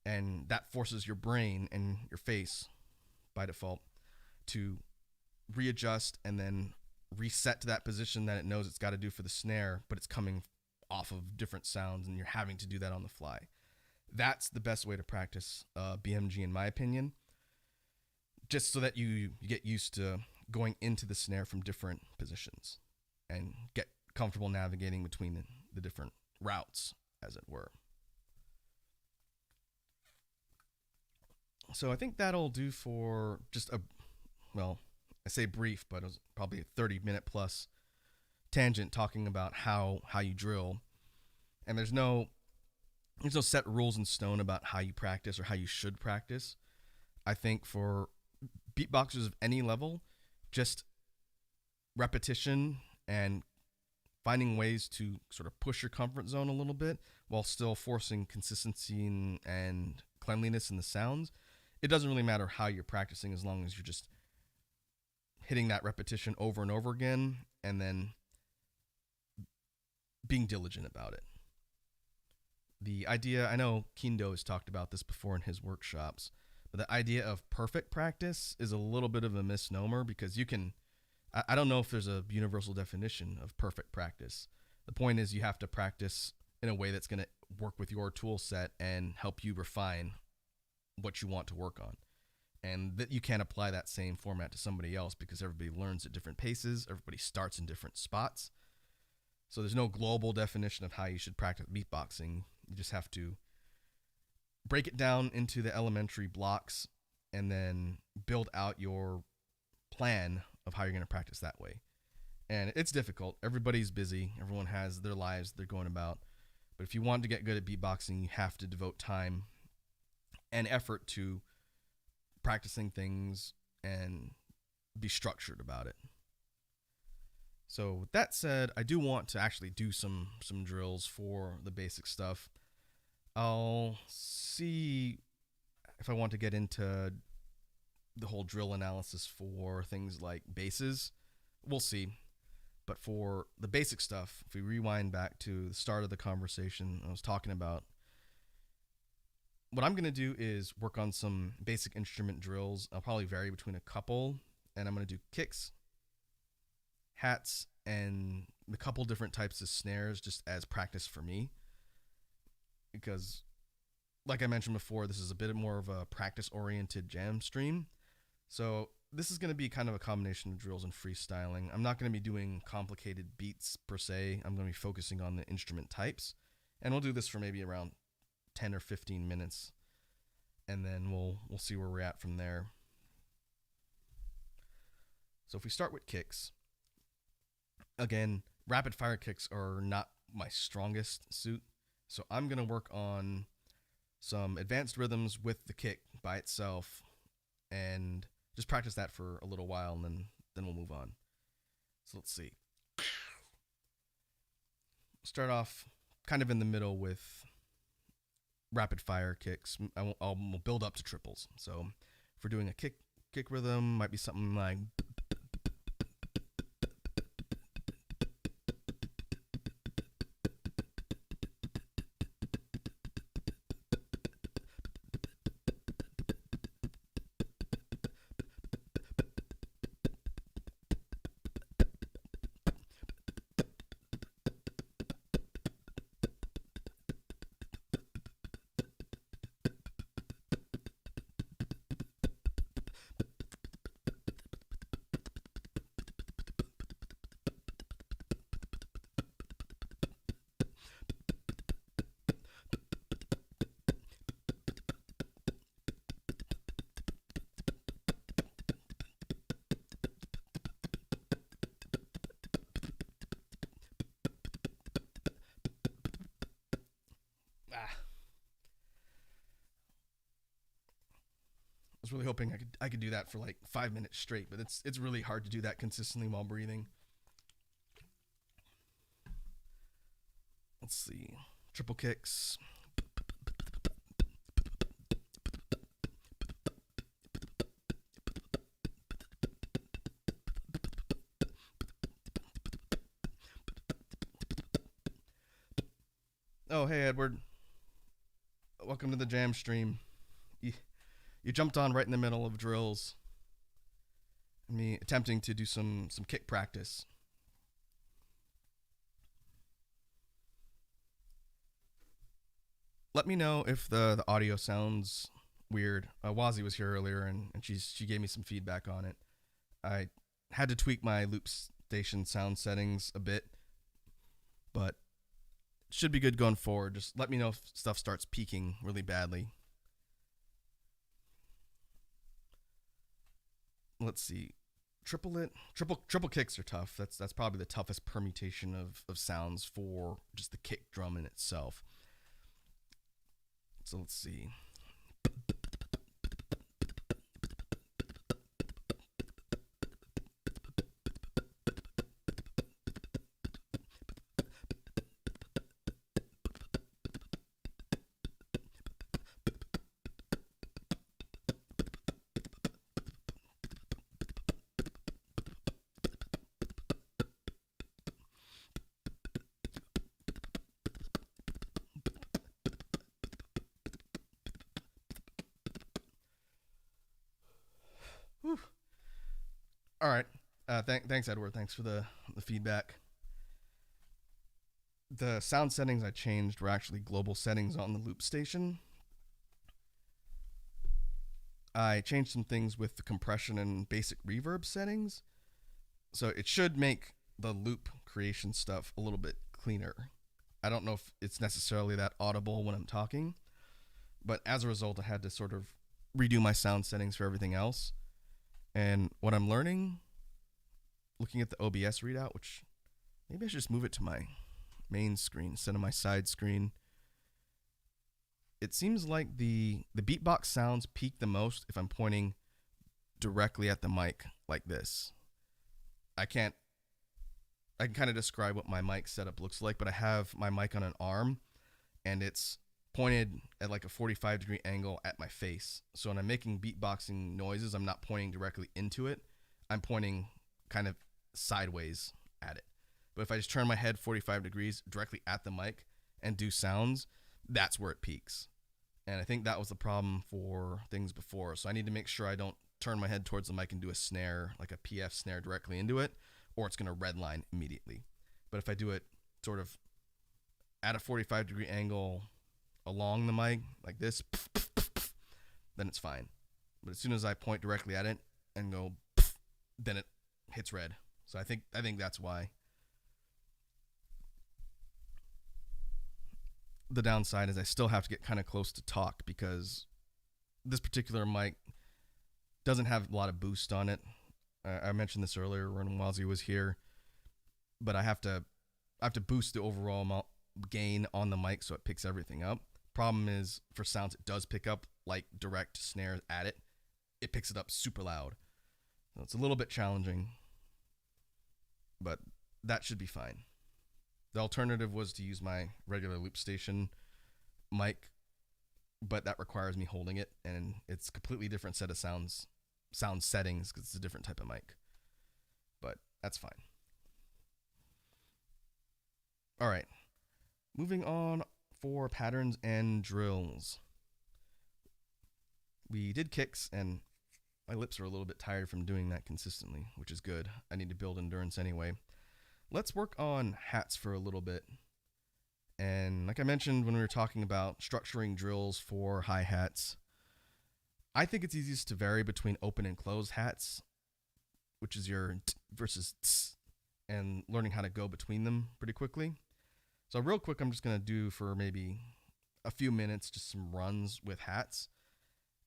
and that forces your brain and your face by default to readjust and then reset to that position that it knows it's got to do for the snare, but it's coming off of different sounds, and you're having to do that on the fly. That's the best way to practice BMG, in my opinion, just so that you get used to going into the snare from different positions and get comfortable navigating between the different routes, as it were. So I think that'll do for just I say brief, but it was probably a 30-minute plus tangent talking about how you drill. And there's no set rules in stone about how you practice or how you should practice. I think for beatboxers of any level, just repetition and finding ways to sort of push your comfort zone a little bit while still forcing consistency and cleanliness in the sounds. It doesn't really matter how you're practicing as long as you're just hitting that repetition over and over again and then being diligent about it. The idea, I know Kindo has talked about this before in his workshops, but the idea of perfect practice is a little bit of a misnomer, because I don't know if there's a universal definition of perfect practice. The point is you have to practice in a way that's going to work with your tool set and help you refine what you want to work on. and that you can't apply that same format to somebody else because everybody learns at different paces, everybody starts in different spots. So there's no global definition of how you should practice beatboxing. You just have to break it down into the elementary blocks and then build out your plan of how you're going to practice that way. And it's difficult. Everybody's busy. Everyone has their lives they're going about. But if you want to get good at beatboxing, you have to devote time and effort to practicing things and be structured about it. So with that said, I do want to actually do some drills for the basic stuff. I'll see if I want to get into the whole drill analysis for things like basses. We'll see. But for the basic stuff, if we rewind back to the start of the conversation, I was talking about what I'm going to do is work on some basic instrument drills. I'll probably vary between a couple, and I'm going to do kicks, hats, and a couple different types of snares just as practice for me. Because, like I mentioned before, this is a bit more of a practice-oriented jam stream. So this is going to be kind of a combination of drills and freestyling. I'm not going to be doing complicated beats per se. I'm going to be focusing on the instrument types. And we'll do this for maybe around 10 or 15 minutes. And then we'll see where we're at from there. So if we start with kicks, again, rapid fire kicks are not my strongest suit. So I'm going to work on some advanced rhythms with the kick by itself and just practice that for a little while, and then we'll move on. So let's see. Start off kind of in the middle with rapid fire kicks. I'll build up to triples. So if we're doing a kick rhythm, might be something like I was really hoping I could do that for like 5 minutes straight, but it's really hard to do that consistently while breathing. Let's see. Triple kicks. Oh, hey, Edward. Welcome to the jam stream. You jumped on right in the middle of drills. Me attempting to do some kick practice. Let me know if the audio sounds weird. Wazi was here earlier, and she gave me some feedback on it. I had to tweak my loop station sound settings a bit, but it should be good going forward. Just let me know if stuff starts peaking really badly. Let's see. Triple kicks are tough. That's probably the toughest permutation of sounds for just the kick drum in itself. So let's see. Whew. All right. Thanks, Edward. Thanks for the feedback. The sound settings I changed were actually global settings on the loop station. I changed some things with the compression and basic reverb settings. So it should make the loop creation stuff a little bit cleaner. I don't know if it's necessarily that audible when I'm talking, but as a result, I had to sort of redo my sound settings for everything else. And what I'm learning, looking at the OBS readout, which maybe I should just move it to my main screen instead of my side screen. It seems like the beatbox sounds peak the most if I'm pointing directly at the mic like this. I can kind of describe what my mic setup looks like, but I have my mic on an arm and it's pointed at like a 45-degree angle at my face. So when I'm making beatboxing noises, I'm not pointing directly into it. I'm pointing kind of sideways at it. But if I just turn my head 45 degrees directly at the mic and do sounds, that's where it peaks. And I think that was the problem for things before. So I need to make sure I don't turn my head towards the mic and do a snare, like a PF snare directly into it, or it's going to redline immediately. But if I do it sort of at a 45-degree angle along the mic, like this, then it's fine. But as soon as I point directly at it and go, then it hits red. So I think that's why. The downside is I still have to get kind of close to talk because this particular mic doesn't have a lot of boost on it. I mentioned this earlier when Wazzy was here, but I have to boost the overall gain on the mic so it picks everything up. Problem is, for sounds it does pick up, like direct snares at it, it picks it up super loud. So it's a little bit challenging, but that should be fine. The alternative was to use my regular loop station mic, but that requires me holding it, and it's a completely different set of sound settings because it's a different type of mic. But that's fine. All right, moving on for patterns and drills. We did kicks, and my lips are a little bit tired from doing that consistently, which is good. I need to build endurance anyway. Let's work on hats for a little bit. And like I mentioned when we were talking about structuring drills for hi-hats, I think it's easiest to vary between open and closed hats, which is your t versus tss, and learning how to go between them pretty quickly. So real quick, I'm just going to do for maybe a few minutes just some runs with hats.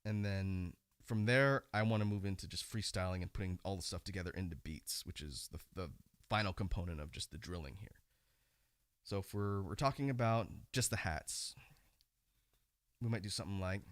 And then from there, I want to move into just freestyling and putting all the stuff together into beats, which is the final component of just the drilling here. So if we're talking about just the hats, we might do something like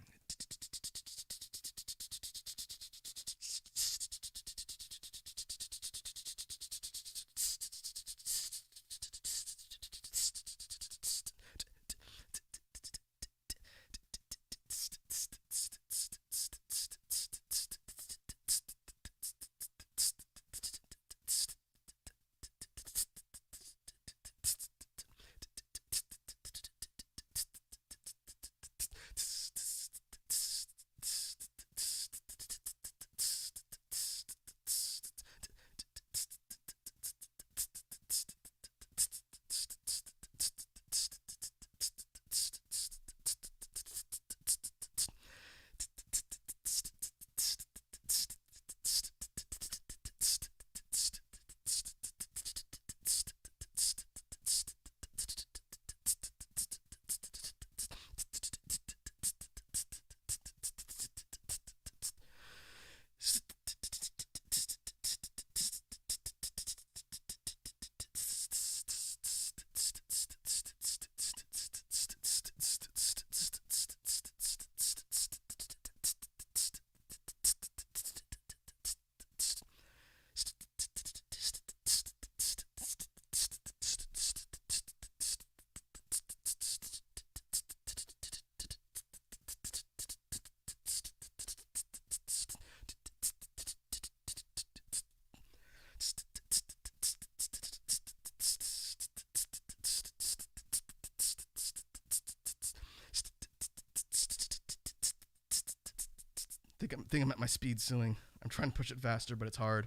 I think I'm at my speed ceiling. I'm trying to push it faster, but it's hard.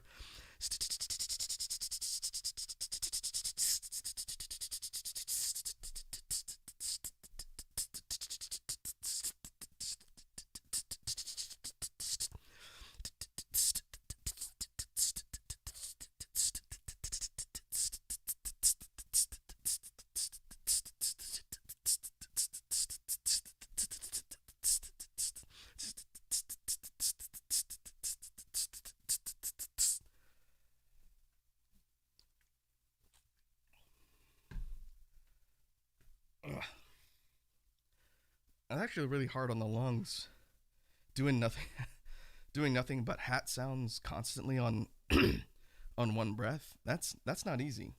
That's actually really hard on the lungs. Doing nothing, doing nothing but hat sounds constantly on on one breath. That's not easy.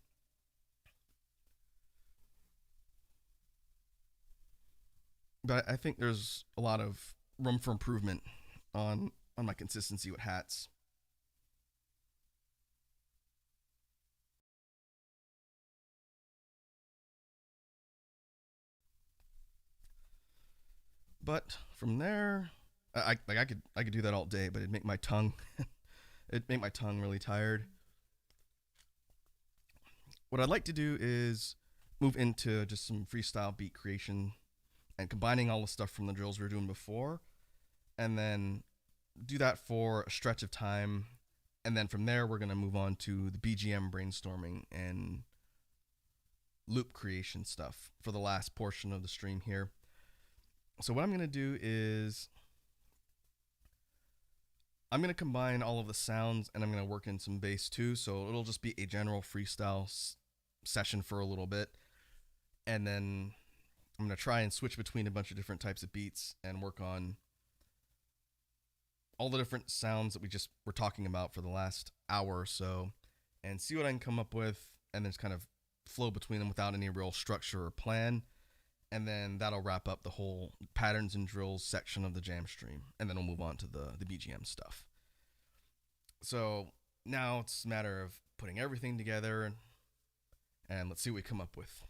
But I think there's a lot of room for improvement on my consistency with hats. But from there, I could do that all day, but it'd make my tongue it'd make my tongue really tired. What I'd like to do is move into just some freestyle beat creation and combining all the stuff from the drills we were doing before, and then do that for a stretch of time, and then from there we're gonna move on to the BGM brainstorming and loop creation stuff for the last portion of the stream here. So what I'm gonna do is I'm gonna combine all of the sounds and I'm gonna work in some bass too. So it'll just be a general freestyle session for a little bit, and then I'm gonna try and switch between a bunch of different types of beats and work on all the different sounds that we just were talking about for the last hour or so, and see what I can come up with, and then just kind of flow between them without any real structure or plan. And then that'll wrap up the whole patterns and drills section of the jam stream, and then we'll move on to the BGM stuff. So now it's a matter of putting everything together, and let's see what we come up with.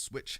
switch.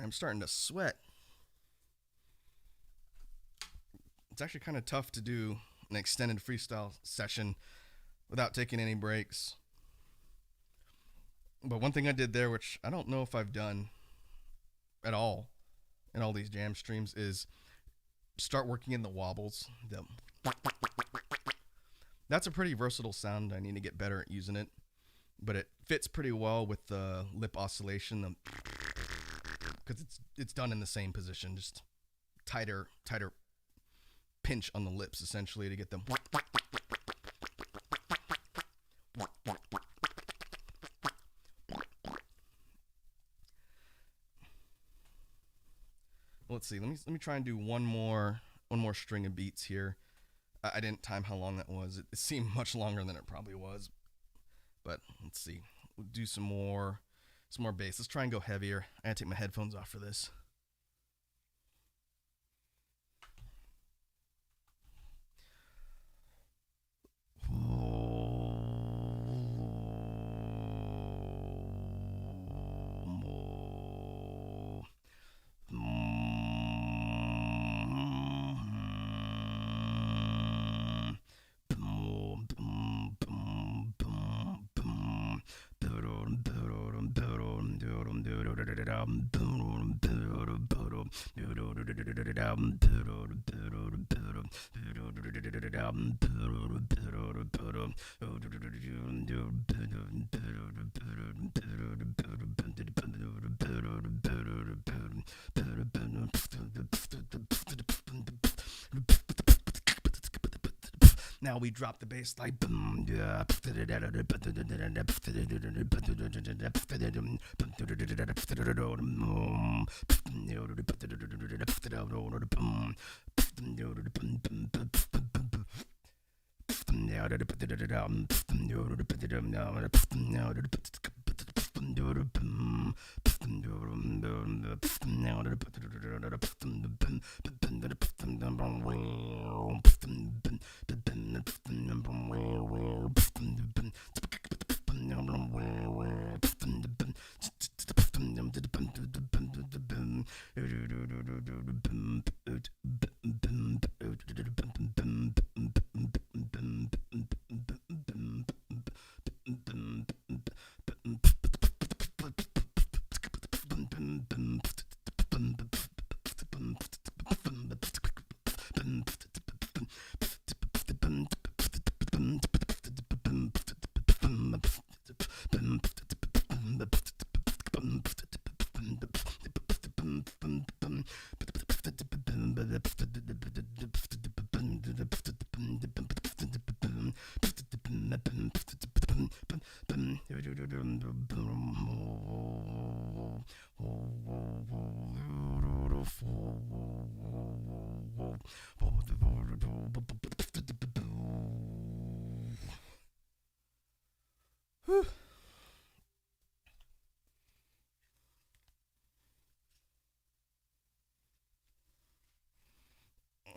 I'm starting to sweat. It's actually kind of tough to do an extended freestyle session without taking any breaks. But one thing I did there, which I don't know if I've done at all in all these jam streams, is start working in the wobbles. That's a pretty versatile sound. I need to get better at using it, but it fits pretty well with the lip oscillation, because it's done in the same position, just tighter pinch on the lips essentially to get them. Let's see. Let me try and do one more string of beats here. I didn't time how long that was. It seemed much longer than it probably was. But let's see. We'll do some more bass. Let's try and go heavier. I gotta take my headphones off for this. Now we drop the bass like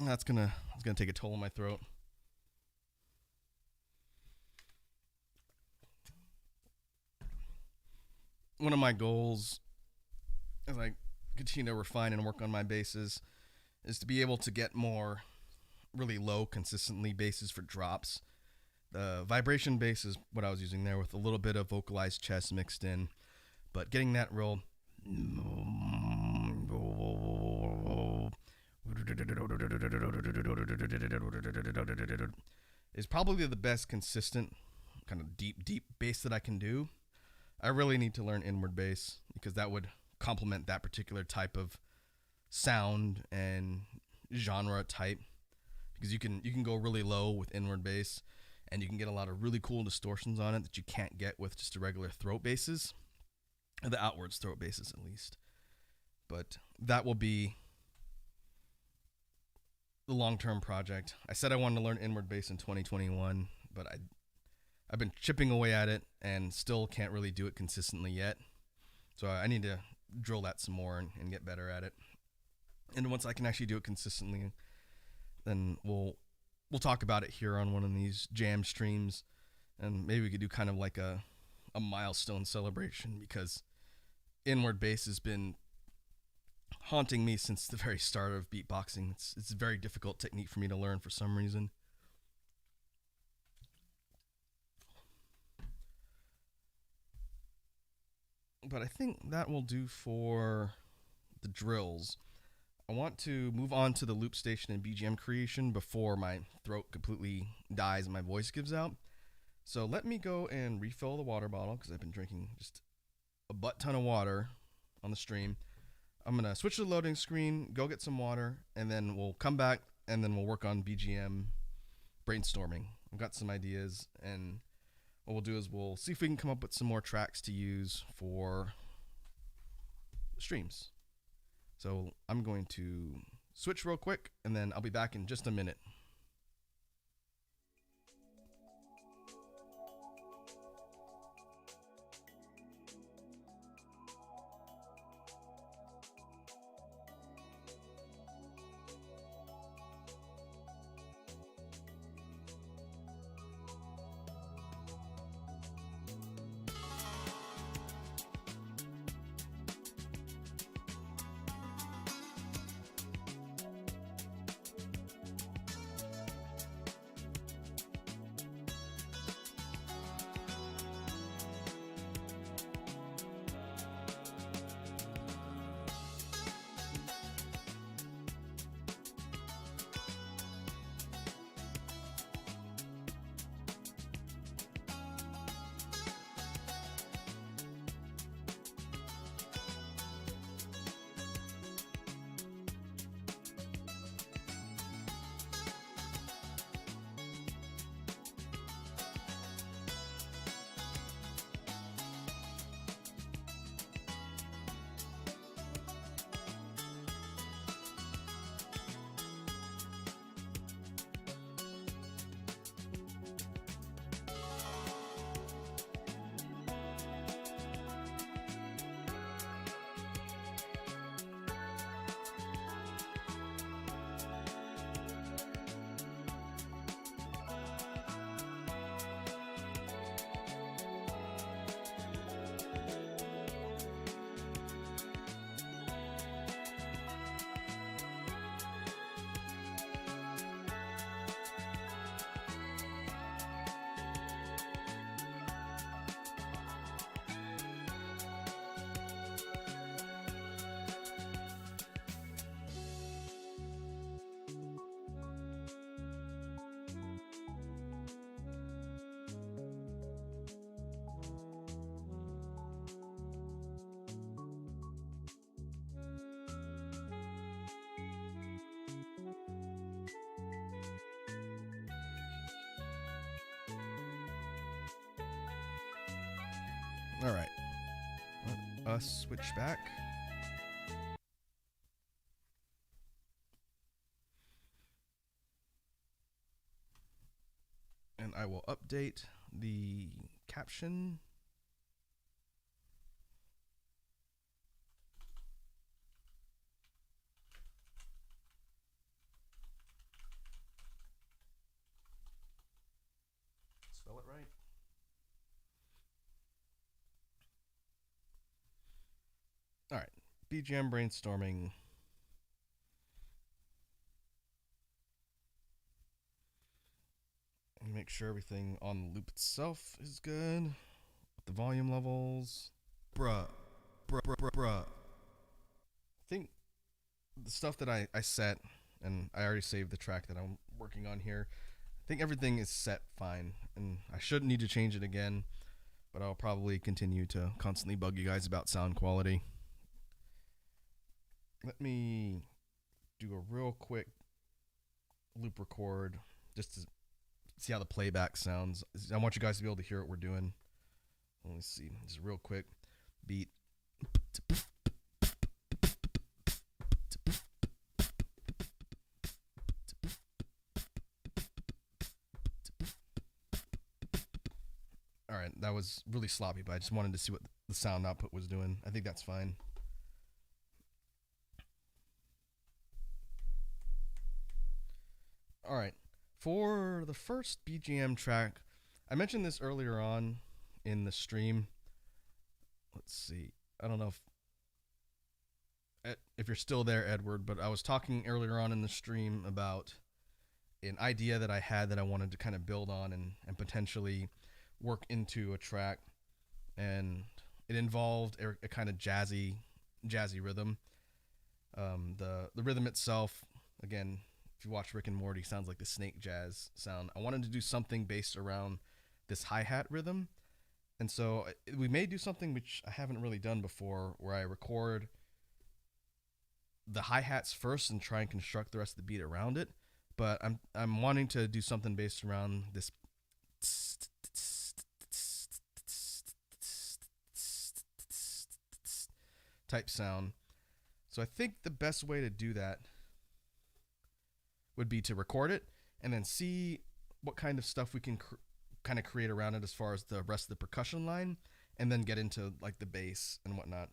That's gonna take a toll on my throat. one of my goals as I continue to refine and work on my basses is to be able to get more really low, consistently basses for drops. The vibration bass is what I was using there with a little bit of vocalized chest mixed in, but getting that real is probably the best consistent kind of deep bass that I can do. I really need to learn inward bass because that would complement that particular type of sound and genre type, because you can go really low with inward bass and you can get a lot of really cool distortions on it that you can't get with just a regular throat basses, or the outwards throat basses at least. But that will be the long-term project. I said I wanted to learn inward bass in 2021, but I've been chipping away at it and still can't really do it consistently yet. So I need to drill that some more and get better at it. And once I can actually do it consistently, then we'll talk about it here on one of these jam streams, and maybe we could do kind of like a milestone celebration, because inward bass has been haunting me since the very start of beatboxing. It's a very difficult technique for me to learn for some reason. But I think that will do for the drills. I want to move on to the loop station and BGM creation before my throat completely dies and my voice gives out. So let me go and refill the water bottle, because I've been drinking just a butt ton of water on the stream. I'm going to switch to the loading screen, go get some water, and then we'll come back and then we'll work on BGM brainstorming. I've got some ideas, and what we'll do is we'll see if we can come up with some more tracks to use for streams. So I'm going to switch real quick, and then I'll be back in just a minute. All right, let us switch back. And I will update the caption. Spell it right. Beat Jam brainstorming. Make sure everything on the loop itself is good. The volume levels. Bruh. I think the stuff that I set, and I already saved the track that I'm working on here. I think everything is set fine, and I shouldn't need to change it again, but I'll probably continue to constantly bug you guys about sound quality. Let me do a real quick loop record just to see how the playback sounds. I want you guys to be able to hear what we're doing. Let me see, just real quick beat. All right, that was really sloppy, but I just wanted to see what the sound output was doing. I think that's fine. All right, for the first BGM track, I mentioned this earlier on in the stream. Let's see. I don't know if you're still there, Edward, but I was talking earlier on in the stream about an idea that I had that I wanted to kind of build on and potentially work into a track, and it involved a kind of jazzy rhythm. The rhythm itself, again, if you watch Rick and Morty, sounds like the snake jazz sound. I wanted to do something based around this hi-hat rhythm, and so we may do something which I haven't really done before, where I record the hi-hats first and try and construct the rest of the beat around it. But I'm wanting to do something based around this type sound. So I think the best way to do that would be to record it and then see what kind of stuff we can kind of create around it as far as the rest of the percussion line, and then get into like the bass and whatnot.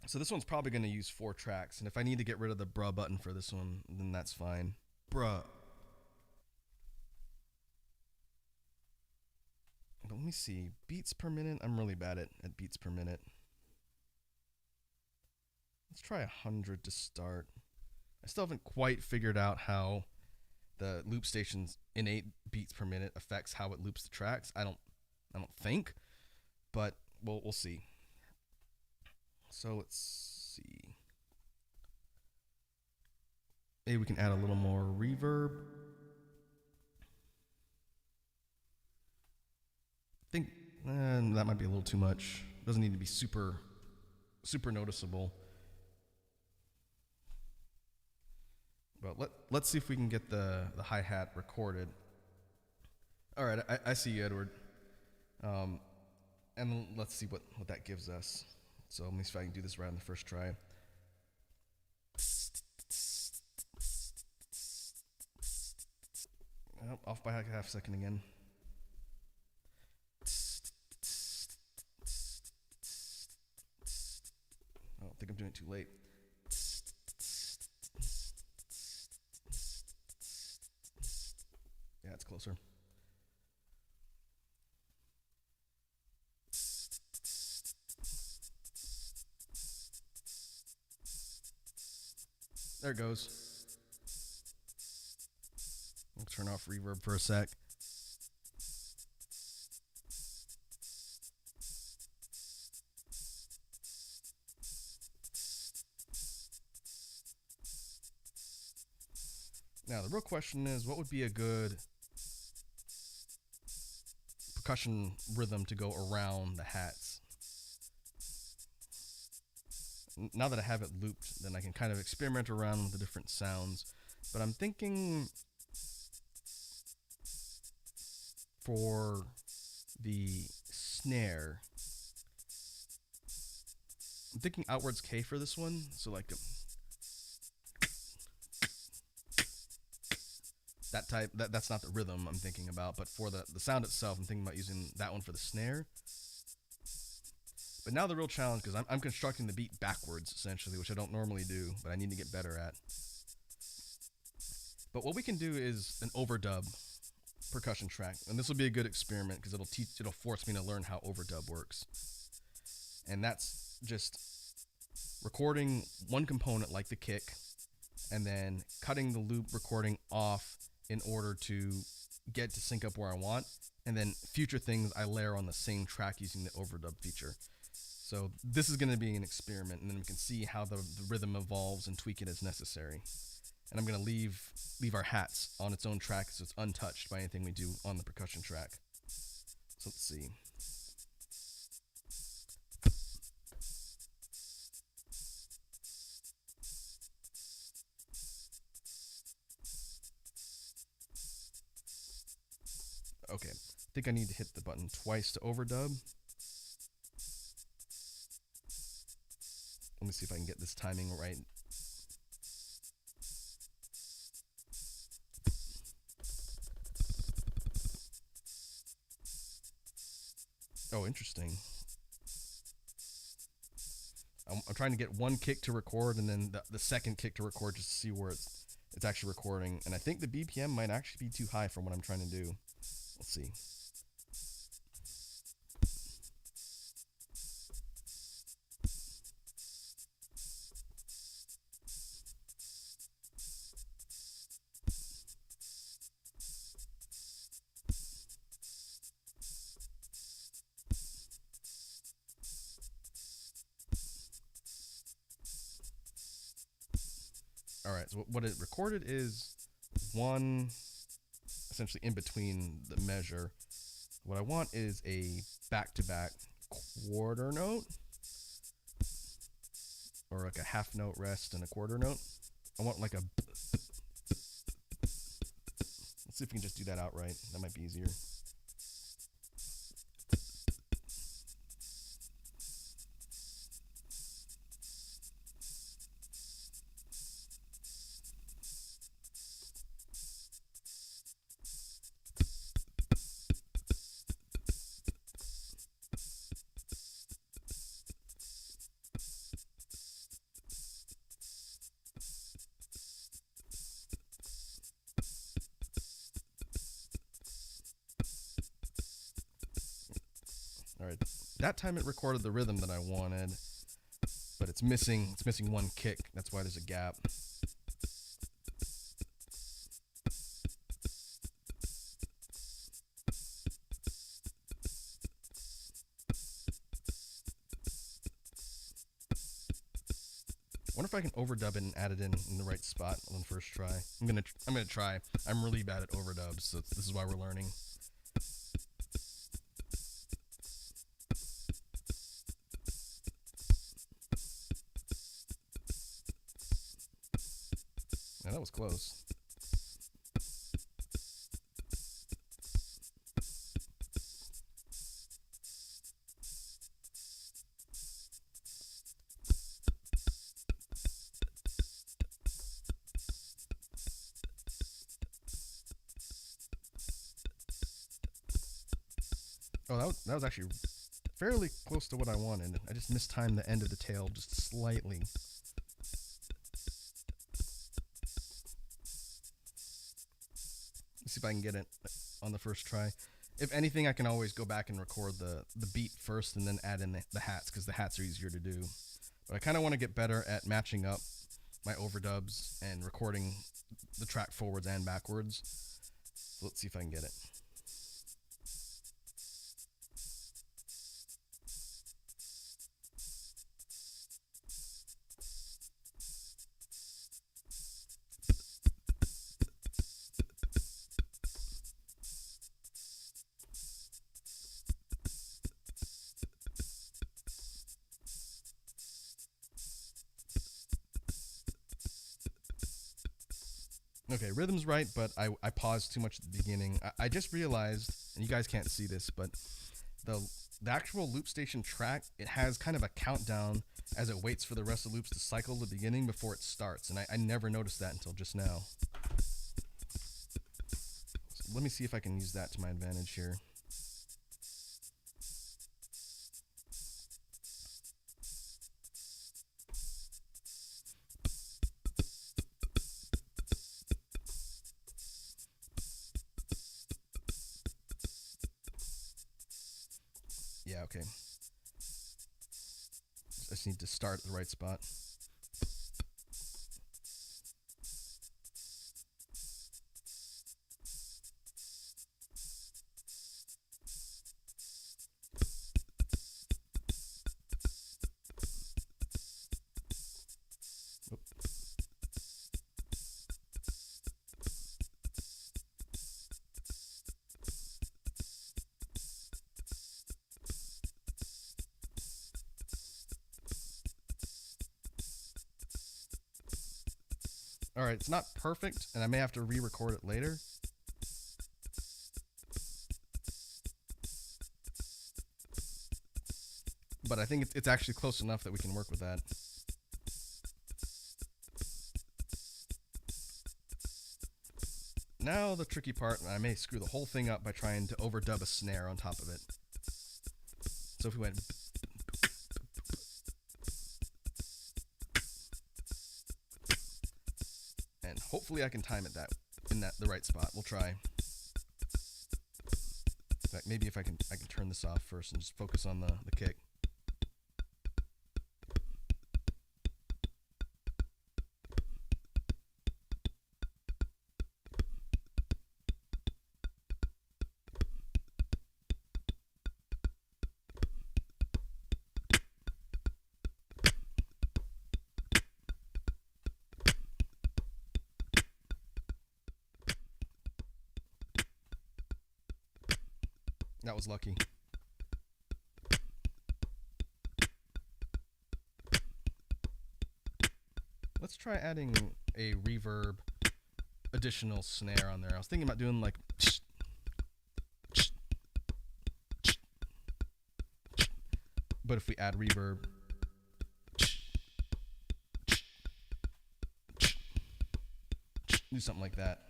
So this one's probably going to use 4 tracks, and if I need to get rid of the bruh button for this one, then that's fine. Bruh. But let me see. Beats per minute. I'm really bad at beats per minute. Let's try 100 to start. I still haven't quite figured out how the loop station's innate beats per minute affects how it loops the tracks. I don't think, but we'll see. So let's see. Maybe we can add a little more reverb. I think that might be a little too much. Doesn't need to be super noticeable. But let's see if we can get the hi-hat recorded. All right, I see you, Edward. And let's see what that gives us. So let me see if I can do this right on the first try. Oh, off by like a half second again. Oh, I think I'm doing it too late. Yeah, it's closer. There it goes. We'll turn off reverb for a sec. Now, the real question is, what would be a good percussion rhythm to go around the hats? Now that I have it looped, then I can kind of experiment around with the different sounds. But I'm thinking for the snare, I'm thinking outwards K for this one. So like that type, that's not the rhythm I'm thinking about, but for the sound itself, I'm thinking about using that one for the snare. But now the real challenge, because I'm constructing the beat backwards, essentially, which I don't normally do, but I need to get better at. But what we can do is an overdub percussion track, and this will be a good experiment, because it'll force me to learn how overdub works. And that's just recording one component like the kick, and then cutting the loop recording off in order to get to sync up where I want, and then future things I layer on the same track using the overdub feature. So this is going to be an experiment, and then we can see how the rhythm evolves and tweak it as necessary. And I'm going to leave our hats on its own track so it's untouched by anything we do on the percussion track. So let's see. Okay, I think I need to hit the button twice to overdub. Let me see if I can get this timing right. Oh, interesting. I'm trying to get one kick to record and then the second kick to record just to see where it's actually recording. And I think the BPM might actually be too high for what I'm trying to do. Let's see. All right, so what it recorded is one essentially in between the measure. What I want is a back-to-back quarter note, or like a half note rest and a quarter note. I want like a. Let's see if we can just do that outright. That might be easier. All right, that time it recorded the rhythm that I wanted, but it's missing one kick. That's why there's a gap. I wonder if I can overdub it and add it in the right spot on the first try. I'm gonna try. I'm really bad at overdubs, so this is why we're learning. Yeah, that was close. Oh, that was actually fairly close to what I wanted. I just mistimed the end of the tail just slightly. Let's see if I can get it on the first try. If anything, I can always go back and record the beat first and then add in the hats, because the hats are easier to do. But I kind of want to get better at matching up my overdubs and recording the track forwards and backwards. So let's see if I can get it. Okay, rhythm's right, but I paused too much at the beginning. I just realized, and you guys can't see this, but the actual loop station track, it has kind of a countdown as it waits for the rest of the loops to cycle the beginning before it starts, and I never noticed that until just now. So let me see if I can use that to my advantage here. Yeah, okay. just need to start at the right spot. All right, it's not perfect, and I may have to re-record it later. But I think it's actually close enough that we can work with that. Now the tricky part, and I may screw the whole thing up by trying to overdub a snare on top of it. So if we went... and hopefully I can time it the right spot. We'll try. In fact, maybe if I can turn this off first and just focus on the kick. That was lucky. Let's try adding a reverb additional snare on there. I was thinking about doing like... but if we add reverb... do something like that.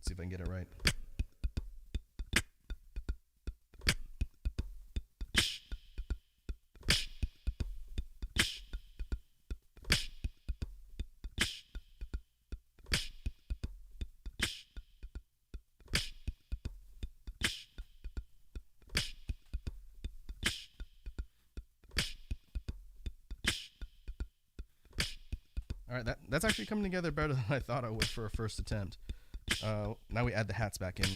See if I can get it right. All right, that's actually coming together better than I thought it would for a first attempt. Now we add the hats back in.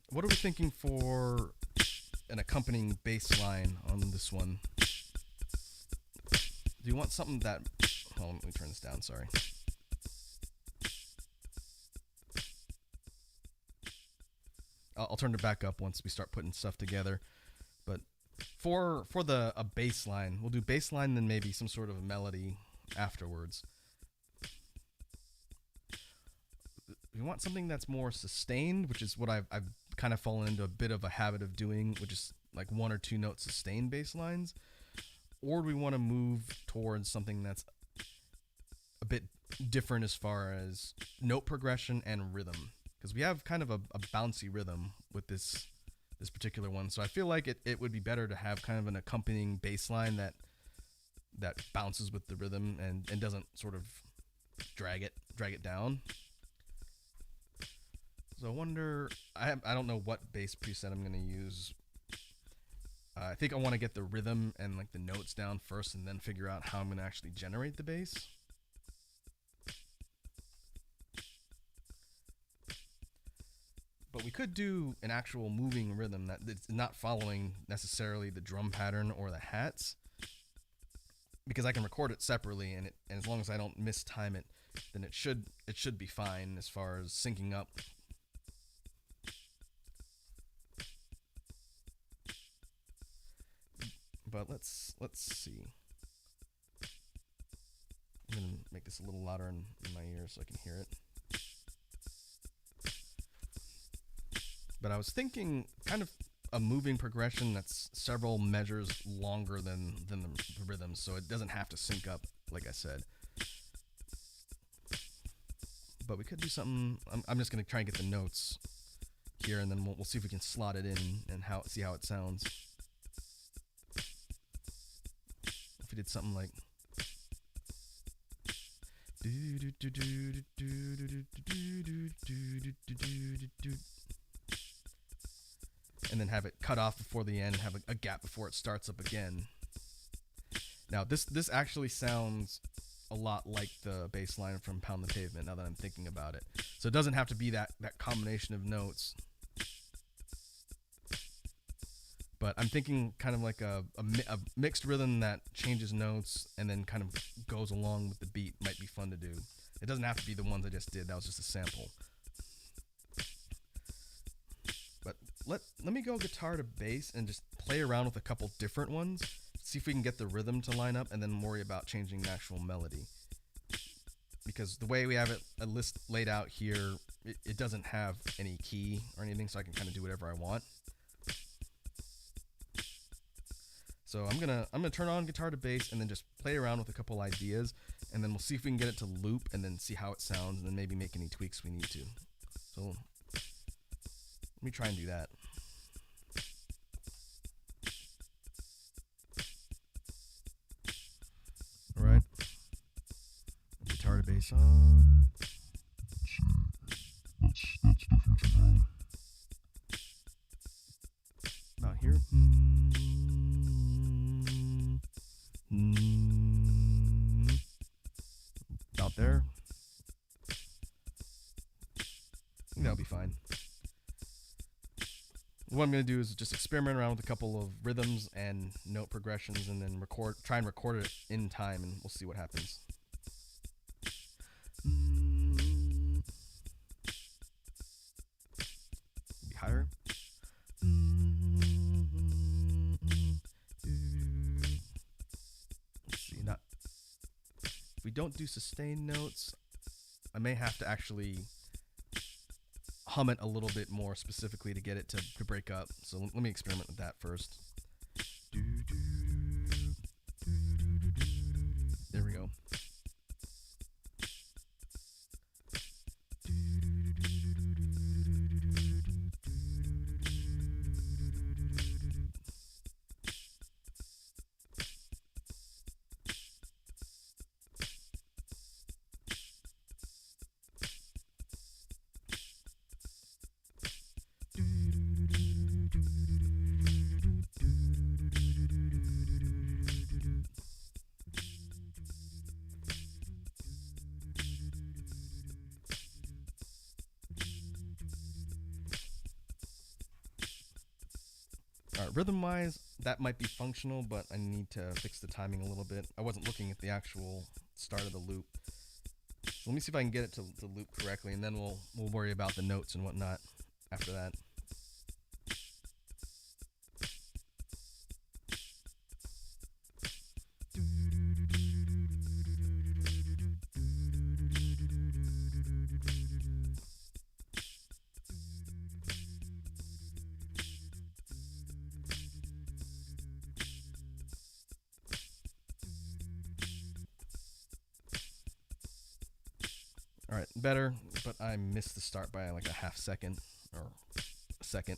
What are we thinking for an accompanying bass line on this one? Do you want something that... hold on, let me turn this down, sorry. I'll turn it back up once we start putting stuff together. But for a bass line, we'll do bass line, then maybe some sort of a melody afterwards. We want something that's more sustained, which is what I've kind of fallen into a bit of a habit of doing, which is like 1 or 2 note sustained bass lines. Or do we want to move towards something that's a bit different as far as note progression and rhythm? Because we have kind of a bouncy rhythm with this particular one. So I feel like it would be better to have kind of an accompanying bass line that bounces with the rhythm and doesn't sort of drag it down. So I wonder, I don't know what bass preset I'm going to use. I think I want to get the rhythm and like the notes down first and then figure out how I'm going to actually generate the bass. But we could do an actual moving rhythm that's not following necessarily the drum pattern or the hats, because I can record it separately, and as long as I don't mistime it, then it should be fine as far as syncing up. But let's see. I'm gonna make this a little louder in my ears so I can hear it. But I was thinking kind of a moving progression that's several measures longer than the rhythm, so it doesn't have to sync up, like I said. But we could do something. I'm just going to try and get the notes here, and then we'll see if we can slot it in and see how it sounds. If we did something like, and then have it cut off before the end and have a gap before it starts up again. Now this actually sounds a lot like the bass line from Pound the Pavement, now that I'm thinking about it. So it doesn't have to be that combination of notes. But I'm thinking kind of like a mixed rhythm that changes notes and then kind of goes along with the beat might be fun to do. It doesn't have to be the ones I just did. That was just a sample. But let me go guitar to bass and just play around with a couple different ones. See if we can get the rhythm to line up and then worry about changing the actual melody. Because the way we have it a list laid out here, it doesn't have any key or anything, so I can kind of do whatever I want. So I'm gonna turn on guitar to bass and then just play around with a couple ideas, and then we'll see if we can get it to loop and then see how it sounds and then maybe make any tweaks we need to. So let me try and do that. All right, guitar to bass on. That's definitely about here. About there. I think that'll be fine. What I'm going to do is just experiment around with a couple of rhythms and note progressions and then try and record it in time, and we'll see what happens. Be higher. If we don't do sustained notes, I may have to actually hum it a little bit more specifically to get it to break up. So let me experiment with that first. There we go. Rhythm-wise, that might be functional, but I need to fix the timing a little bit. I wasn't looking at the actual start of the loop. So let me see if I can get it to loop correctly, and then we'll worry about the notes and whatnot after that. Alright, better, but I missed the start by like a half second, or a second.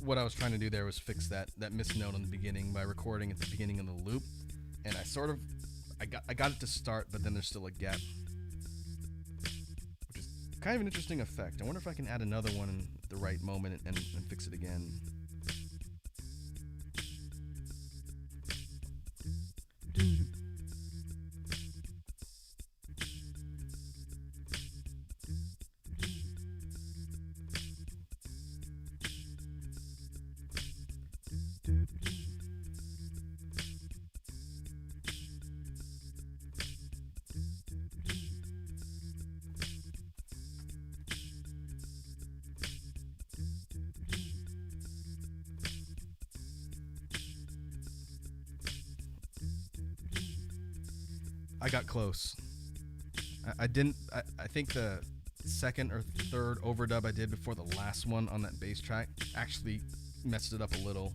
What I was trying to do there was fix that missed note on the beginning by recording at the beginning of the loop, and I I got it to start, but then there's still a gap, which is kind of an interesting effect. I wonder if I can add another one in the right moment and fix it again. I got close. I didn't. I think the second or third overdub I did before the last one on that bass track actually messed it up a little.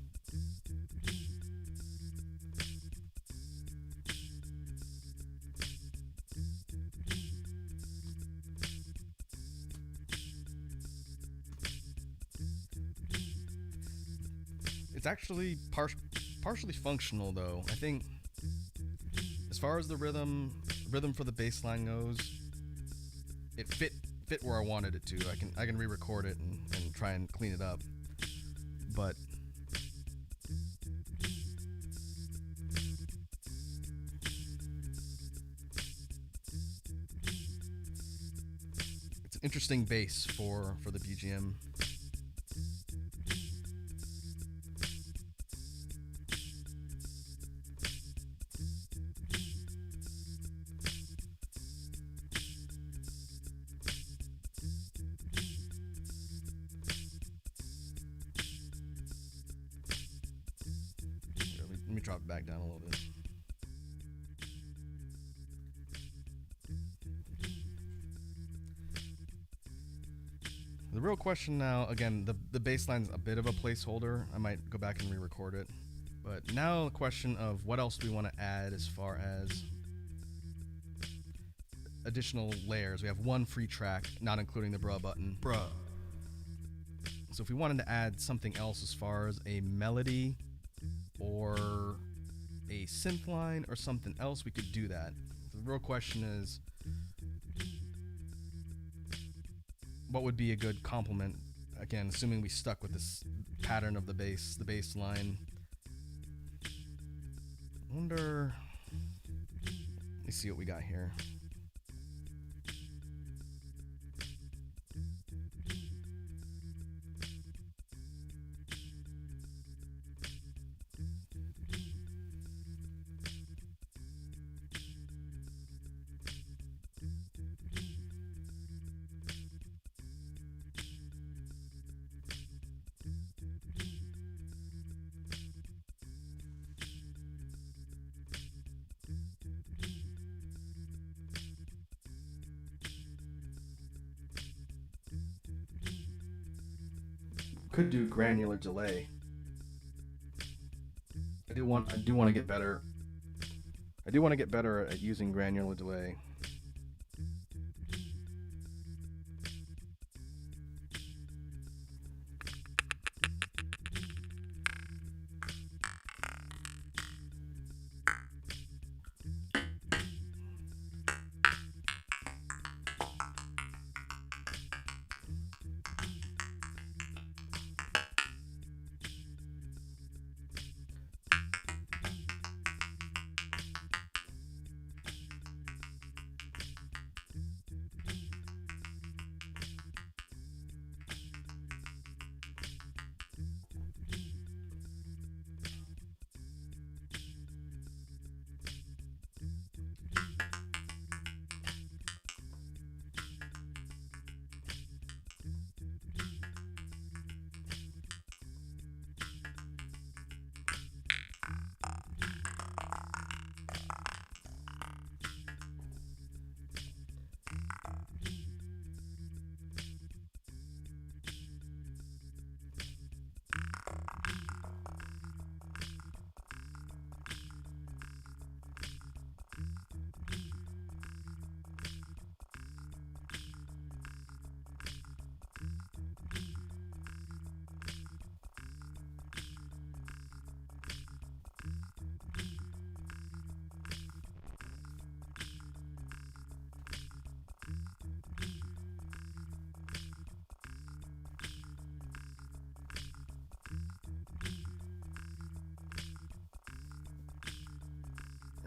It's actually partially functional though. I think as far as the rhythm for the bass line goes, it fit where I wanted it to. I can re-record it and try and clean it up. But it's an interesting bass for the BGM. Let me drop it back down a little bit. The real question now, again, the bass line's a bit of a placeholder. I might go back and re-record it. But now the question of what else do we want to add as far as additional layers. We have one free track, not including the bruh button. Bruh. So if we wanted to add something else as far as a melody or a synth line or something else, we could do that. The real question is, what would be a good complement? Again, assuming we stuck with this pattern of the bass line. I wonder, let me see what we got here. Could do granular delay. I do want to get better. I do want to get better at using granular delay.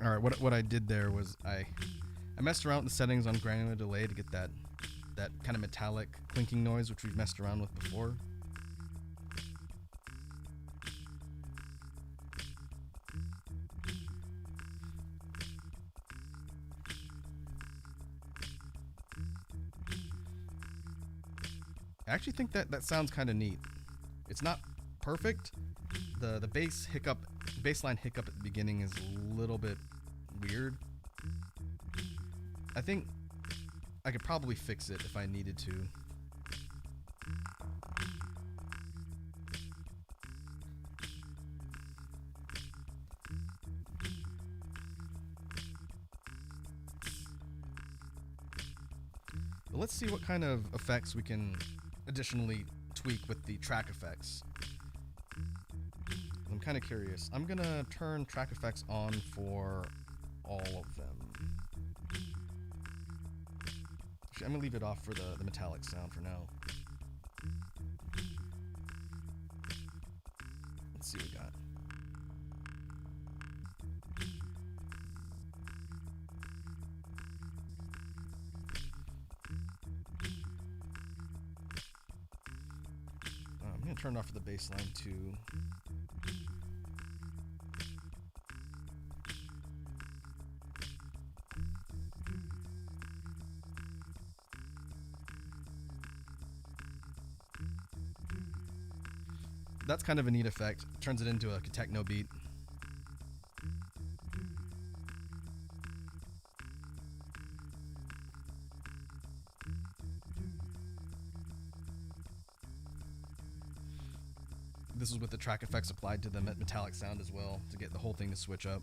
All right, what I did there was I messed around with the settings on granular delay to get that kind of metallic clinking noise, which we've messed around with before. I actually think that sounds kind of neat. It's not perfect. The bassline hiccup at the beginning is a little bit weird. I think I could probably fix it if I needed to. But let's see what kind of effects we can additionally tweak with the track effects. I'm kind of curious. I'm gonna turn track effects on for all of them. Actually, I'm gonna leave it off for the metallic sound for now. Let's see what we got. I'm gonna turn it off for the bass line too. That's kind of a neat effect. Turns it into a techno beat. This is with the track effects applied to the metallic sound as well to get the whole thing to switch up.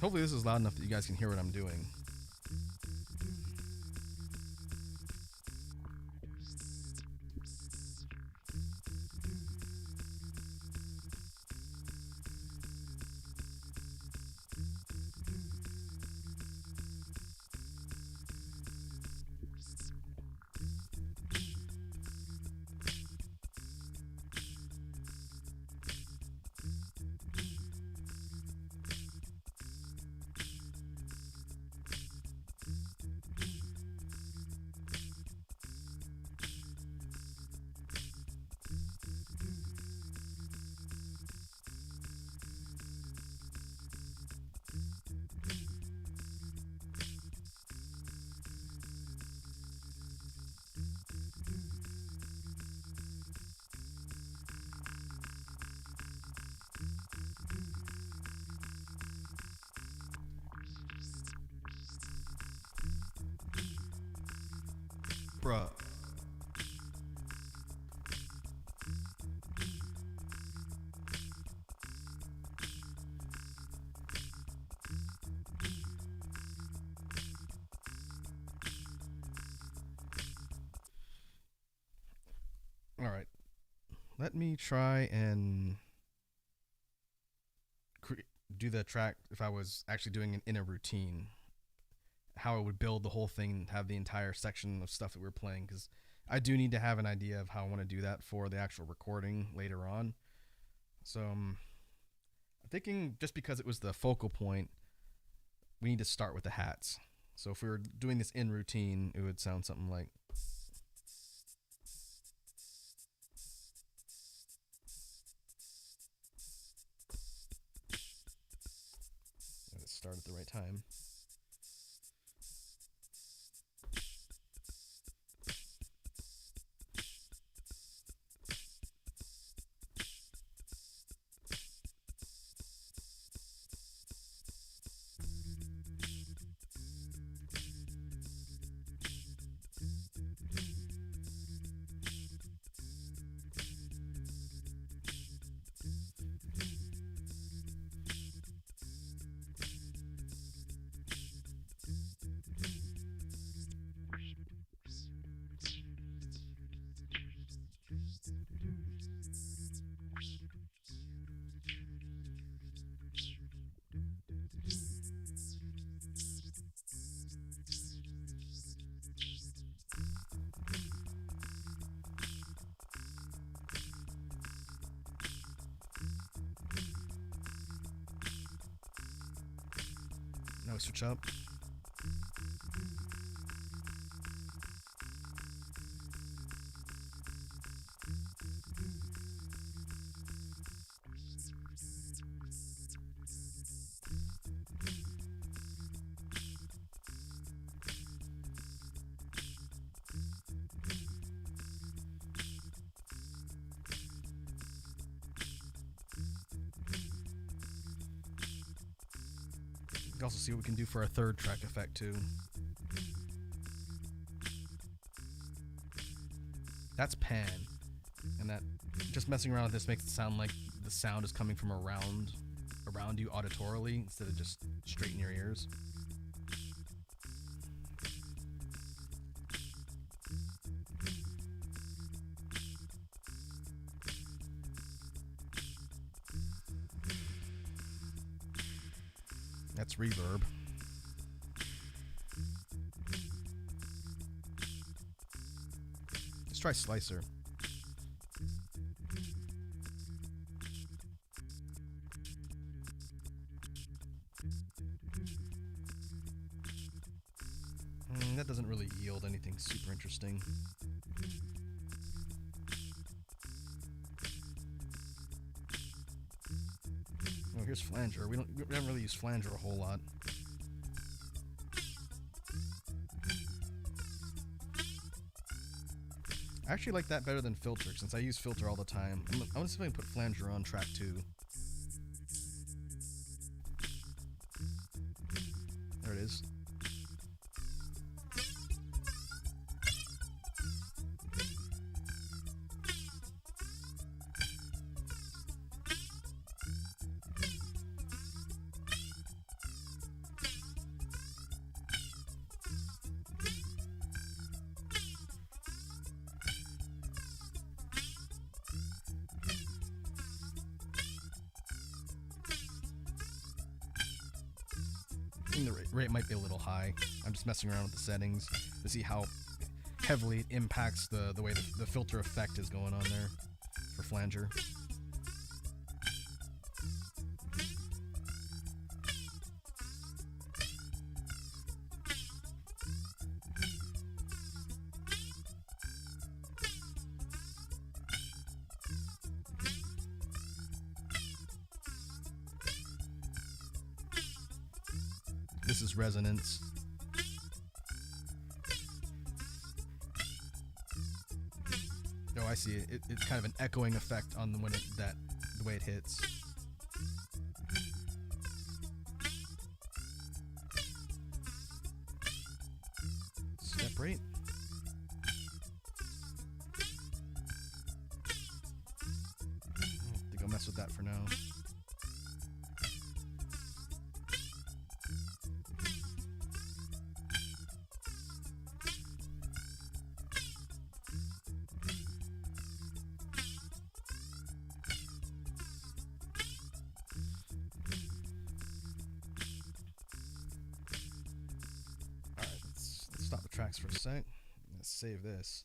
Hopefully this is loud enough that you guys can hear what I'm doing. Bruh. All right. Let me try and do the track if I was actually doing it in a routine. How I would build the whole thing and have the entire section of stuff that we're playing, because I do need to have an idea of how I want to do that for the actual recording later on. So I'm thinking just because it was the focal point, we need to start with the hats. So if we were doing this in routine, it would sound something like. Let's start at the right time. I switch up. We can also see what we can do for our third track effect too. That's pan, and that just messing around with this makes it sound like the sound is coming from around you auditorily instead of just straight in your ears. That's reverb. Let's try slicer. That doesn't really yield anything super interesting. Oh, here's flanger. We haven't really used flanger a whole lot. I actually like that better than filter, since I use filter all the time. I'm gonna see if I can put flanger on track 2. There it is. The rate might be a little high. I'm just messing around with the settings to see how heavily it impacts the way the filter effect is going on there for flanger. This is resonance. Oh, I see it. It's kind of an echoing effect on the way it hits. Step rate. I think I'll mess with that for now. Stop the tracks for a sec. Let's save this.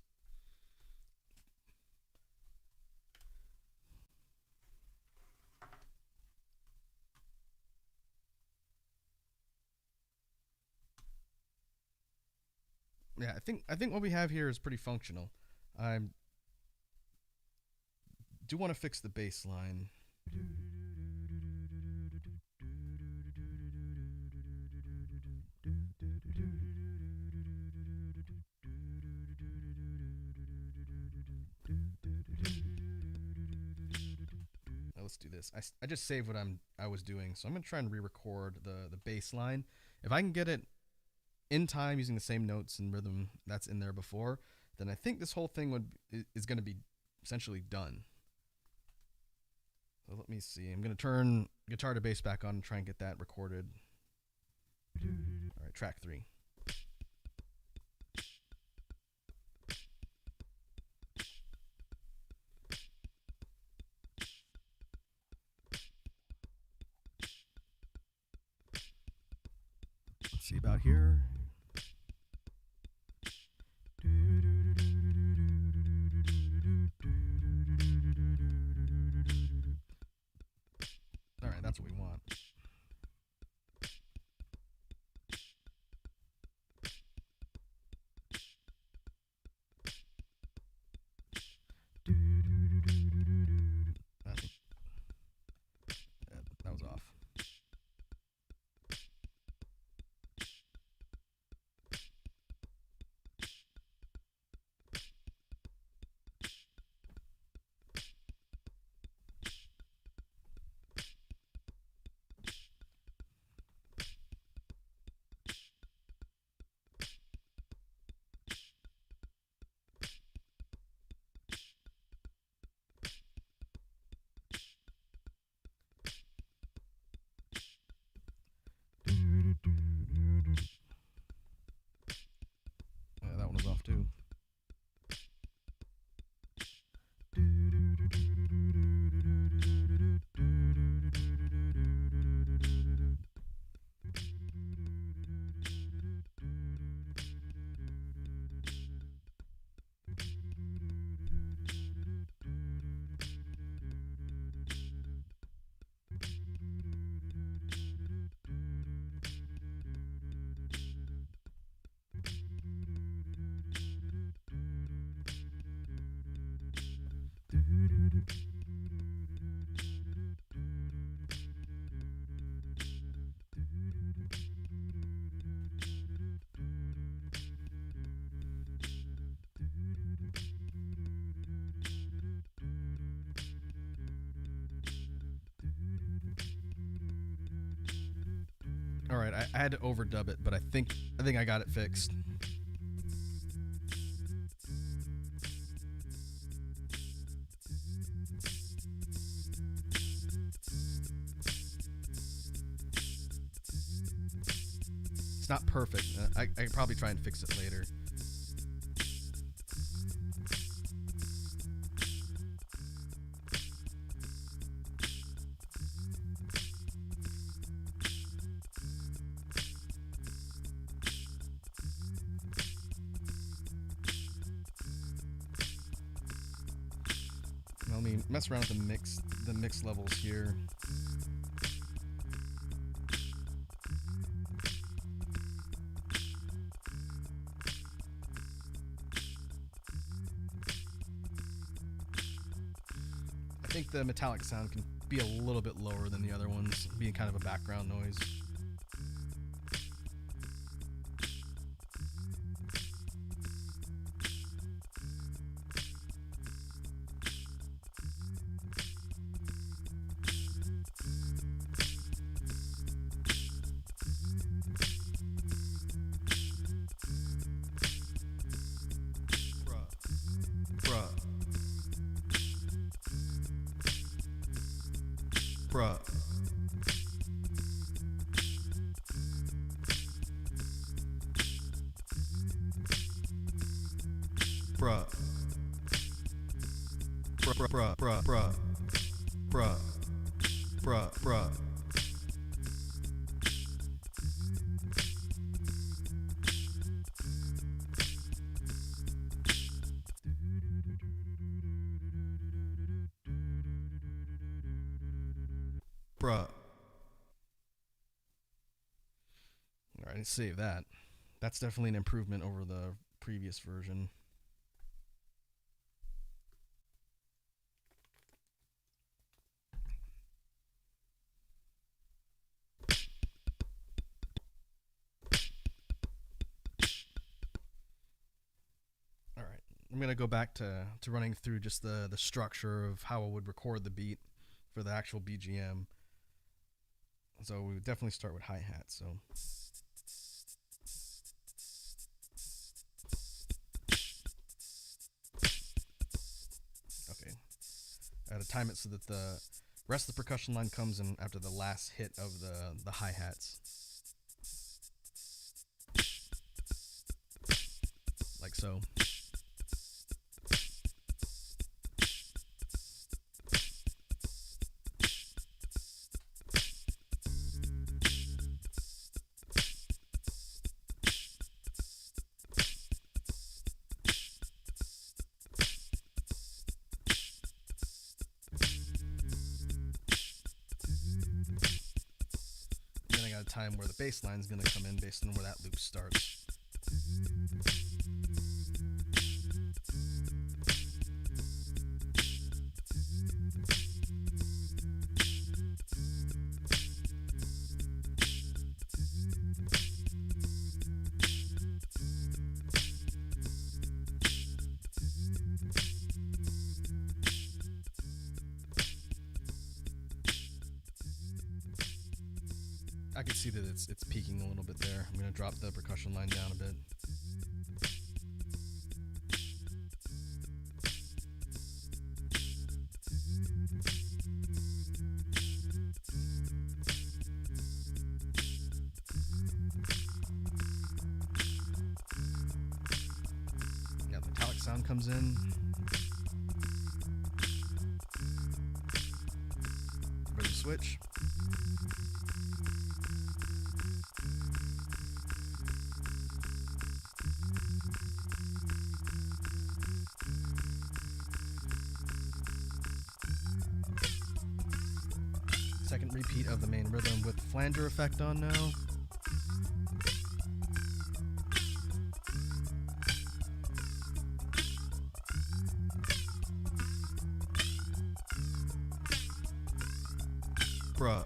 Yeah, I think what we have here is pretty functional. I do want to fix the bass line. Let's do this. I just saved what I was doing, so I'm gonna try and re-record the bass line. If I can get it in time using the same notes and rhythm that's in there before, then I think this whole thing is gonna be essentially done. So let me see. I'm gonna turn guitar to bass back on and try and get that recorded. All right, track 3. Let's see about here. All right, that's what we want. All right, I had to overdub it, but I think I got it fixed. It's not perfect. I can probably try and fix it later. Let me mess around with the mix levels here. I think the metallic sound can be a little bit lower than the other ones, being kind of a background noise. Bruh. Bruh. Bruh, bruh, bruh, bruh. Bruh. Bruh, bruh. Bruh. Alright, let's save that. That's definitely an improvement over the previous version. Alright, I'm going to go back to running through just the structure of how I would record the beat for the actual BGM. So we would definitely start with hi-hat. So okay, I had to time it so that the rest of the percussion line comes in after the last hit of the hi-hats, like so. Time where the bass line is going to come in based on where that loop starts. I can see that it's peaking a little bit there. I'm going to drop the percussion line down a bit. Yeah, the metallic sound comes in. Ready to switch. Second repeat of the main rhythm with flanger effect on now. Bruh.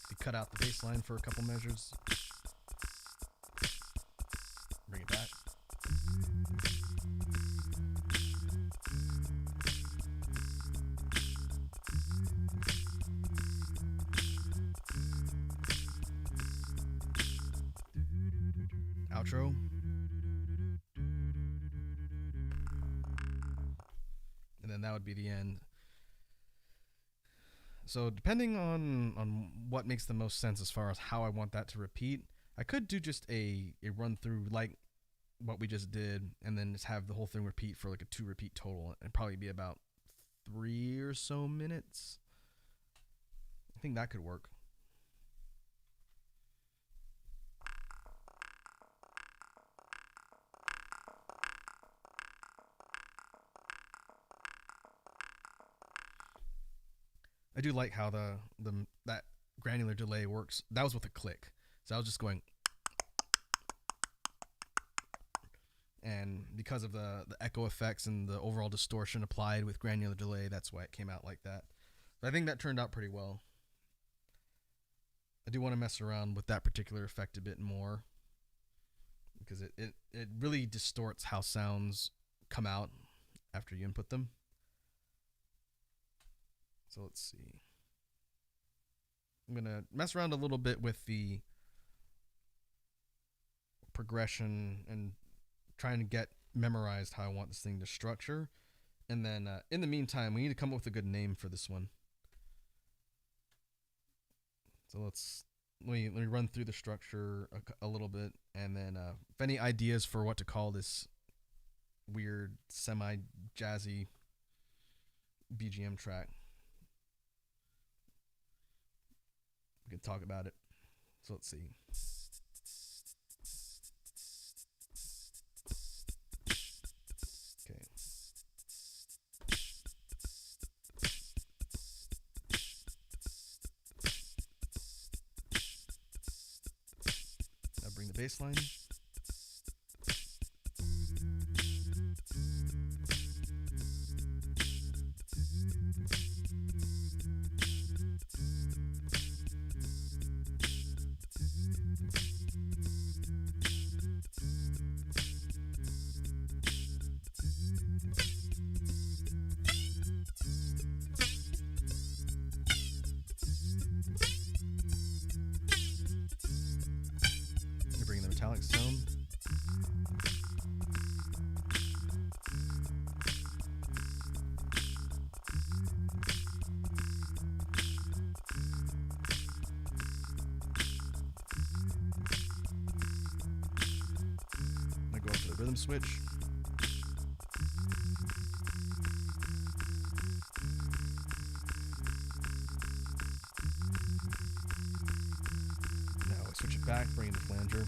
We cut out the bass line for a couple measures. Bring it back. would be the end. So depending on what makes the most sense as far as how I want that to repeat, I could do just a run through like what we just did, and then just have the whole thing repeat for like a 2 repeat total, and probably be about 3 or so minutes. I think that could work. I do like how that granular delay works. That was with a click. So I was just going, and because of the echo effects and the overall distortion applied with granular delay, that's why it came out like that. But I think that turned out pretty well. I do want to mess around with that particular effect a bit more, because it really distorts how sounds come out after you input them. So let's see. I'm going to mess around a little bit with the progression and trying to get memorized how I want this thing to structure. And then in the meantime, we need to come up with a good name for this one. So let me run through the structure a little bit, and then if any ideas for what to call this weird semi-jazzy BGM track, we can talk about it. So let's see. Okay. Now bring the bass line. Bring the metallic sound. I'm gonna go up to the rhythm switch. Now I switch it back, bring in the flanger.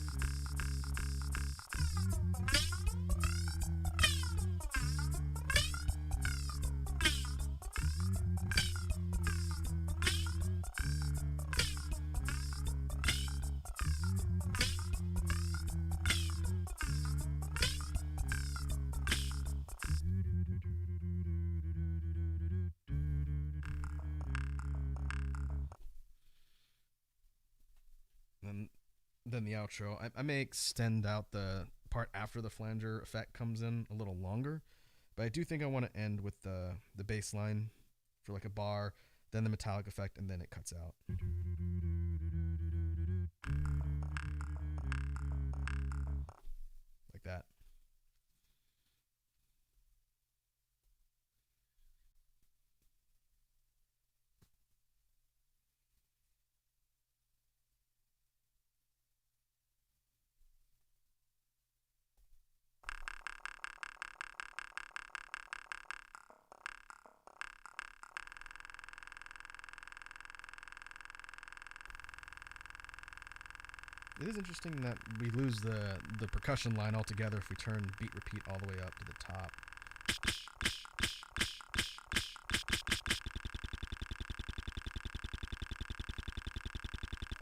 Then the outro. I may extend out the part after the flanger effect comes in a little longer, but I do think I want to end with the bass line for like a bar, then the metallic effect, and then it cuts out. Like that. It is interesting that we lose the percussion line altogether if we turn beat repeat all the way up to the top.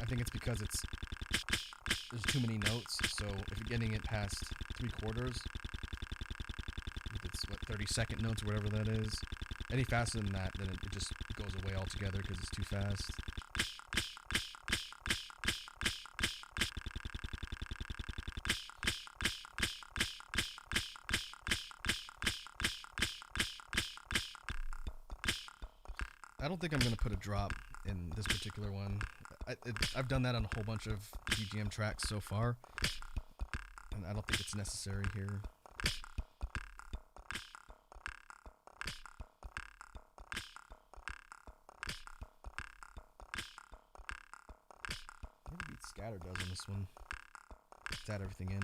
I think it's because there's too many notes, so if you're getting it past 3/4, if it's 30-second notes or whatever that is, any faster than that, then it just goes away altogether because it's too fast. I don't think I'm going to put a drop in this particular one. I've done that on a whole bunch of BGM tracks so far, and I don't think it's necessary here. scatter does on this one. Let's add everything in.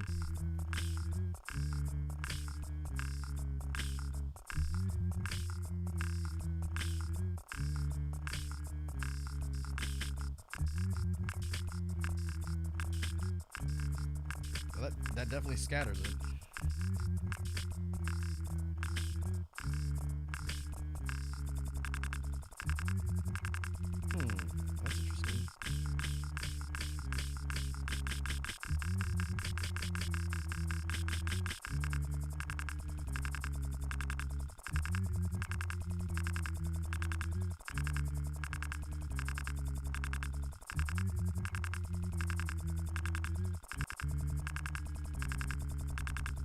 Well, that definitely scatters it. That's interesting.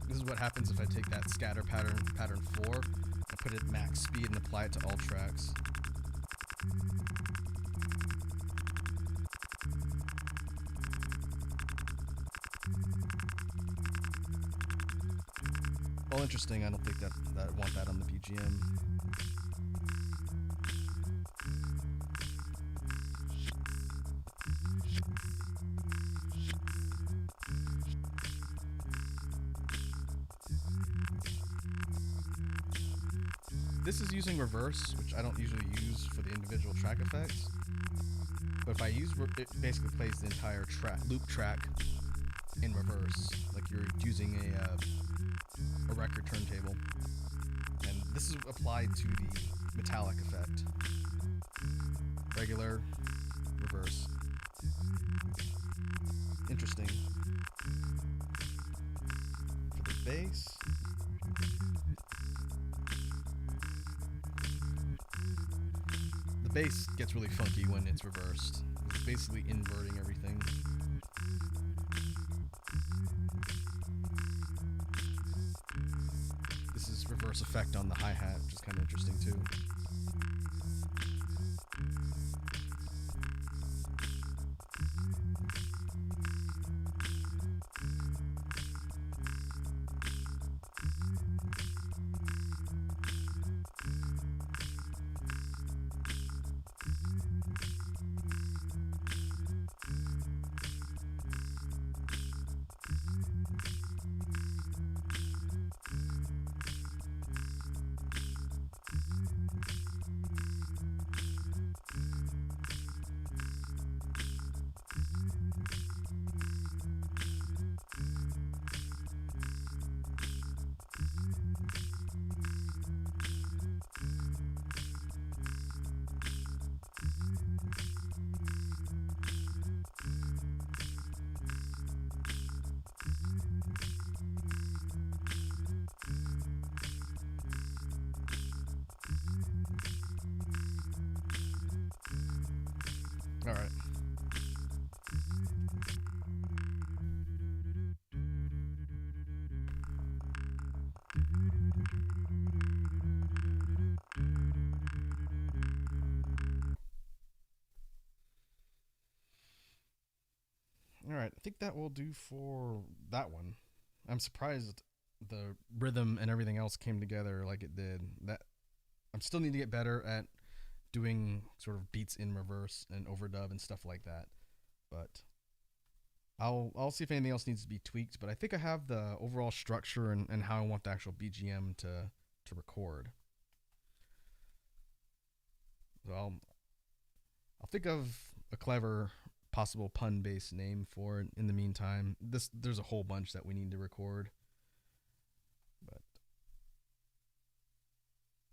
This is what happens if I take that scatter pattern 4, and put it at max speed and apply it to all tracks. Well, interesting. I don't think that I want that on the BGM. This is using reverse, which I don't usually use for the individual track effects. But if I use it basically plays the entire loop track in reverse, like you're using a record turntable. And this is applied to the metallic effect. Regular, reverse. Interesting. For the bass, the bass gets really funky when it's reversed. It's basically inverting everything. This is reverse effect on the hi-hat, which is kind of interesting too. All right. All right, I think that will do for that one. I'm surprised the rhythm and everything else came together like it did. That I'm still need to get better at doing sort of beats in reverse and overdub and stuff like that. But I'll see if anything else needs to be tweaked. But I think I have the overall structure and how I want the actual BGM to record. So I'll think of a clever possible pun-based name for it in the meantime. There's a whole bunch that we need to record. But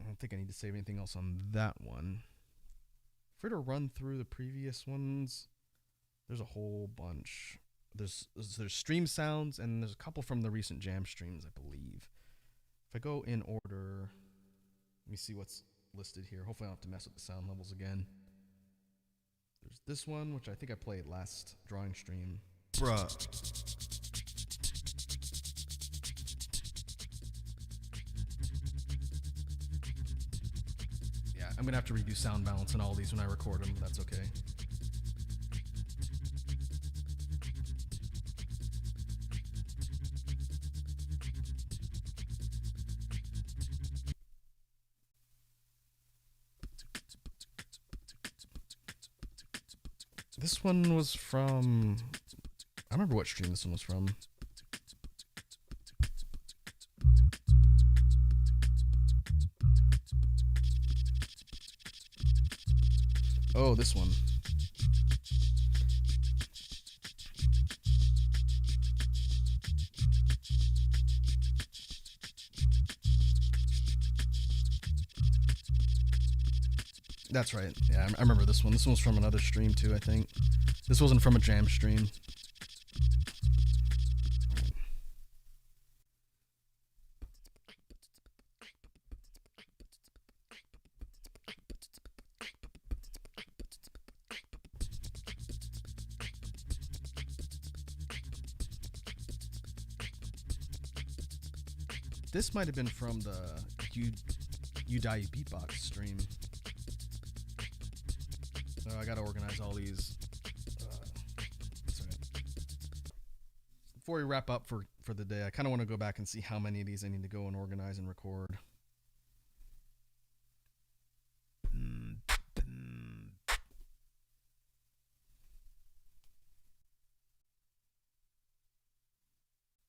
I don't think I need to save anything else on that one. For to run through the previous ones, there's a whole bunch. There's stream sounds, and there's a couple from the recent jam streams, I believe. If I go in order, let me see what's listed here. Hopefully I don't have to mess with the sound levels again. There's this one, which I think I played last drawing stream. Bruh. Yeah, I'm gonna have to redo sound balance on all these when I record them, but that's okay. This one was from I remember what stream this one was from. Oh, this one. That's right. Yeah, I remember this one. This one was from another stream too, I think. This wasn't from a jam stream. This might have been from the You Die You Beatbox stream. I gotta organize all these. Before we wrap up for the day, I kind of want to go back and see how many of these I need to go and organize and record.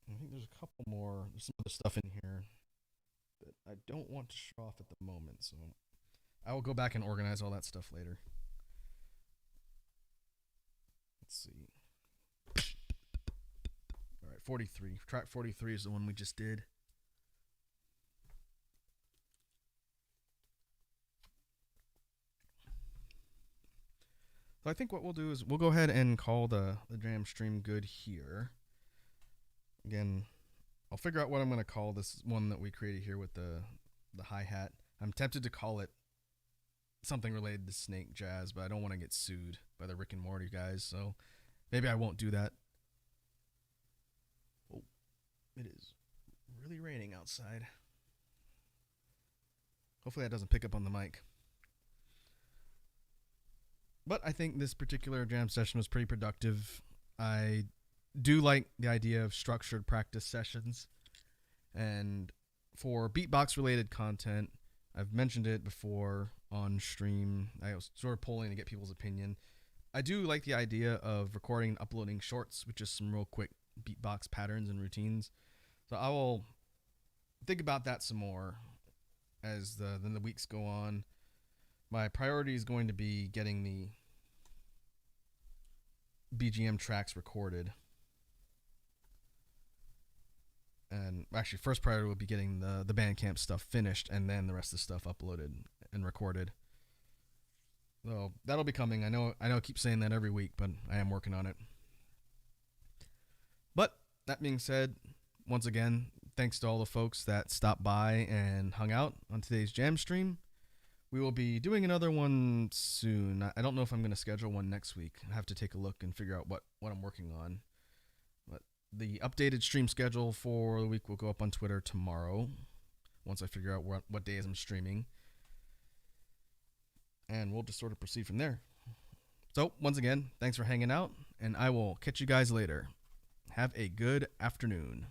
I think there's a couple more. There's some other stuff in here that I don't want to show off at the moment, so I will go back and organize all that stuff later. Let's see. All right, 43. Track 43 is the one we just did. So I think what we'll do is we'll go ahead and call the jam stream good here. Again, I'll figure out what I'm going to call this one that we created here with the hi-hat. I'm tempted to call it something related to snake jazz, but I don't want to get sued by the Rick and Morty guys, so maybe I won't do that. Oh, it is really raining outside. Hopefully that doesn't pick up on the mic. But I think this particular jam session was pretty productive. I do like the idea of structured practice sessions. And for beatbox related content, I've mentioned it before on stream. I was sort of polling to get people's opinion. I do like the idea of recording and uploading shorts with just some real quick beatbox patterns and routines. So I will think about that some more as the weeks go on. My priority is going to be getting the BGM tracks recorded. And actually, first priority will be getting the Bandcamp stuff finished, and then the rest of the stuff uploaded and recorded. So that'll be coming. I know I keep saying that every week, but I am working on it. But that being said, once again, thanks to all the folks that stopped by and hung out on today's jam stream. We will be doing another one soon. I don't know if I'm going to schedule one next week. I have to take a look and figure out what I'm working on. But the updated stream schedule for the week will go up on Twitter tomorrow, once I figure out what days I'm streaming. And we'll just sort of proceed from there. So, once again, thanks for hanging out, and I will catch you guys later. Have a good afternoon.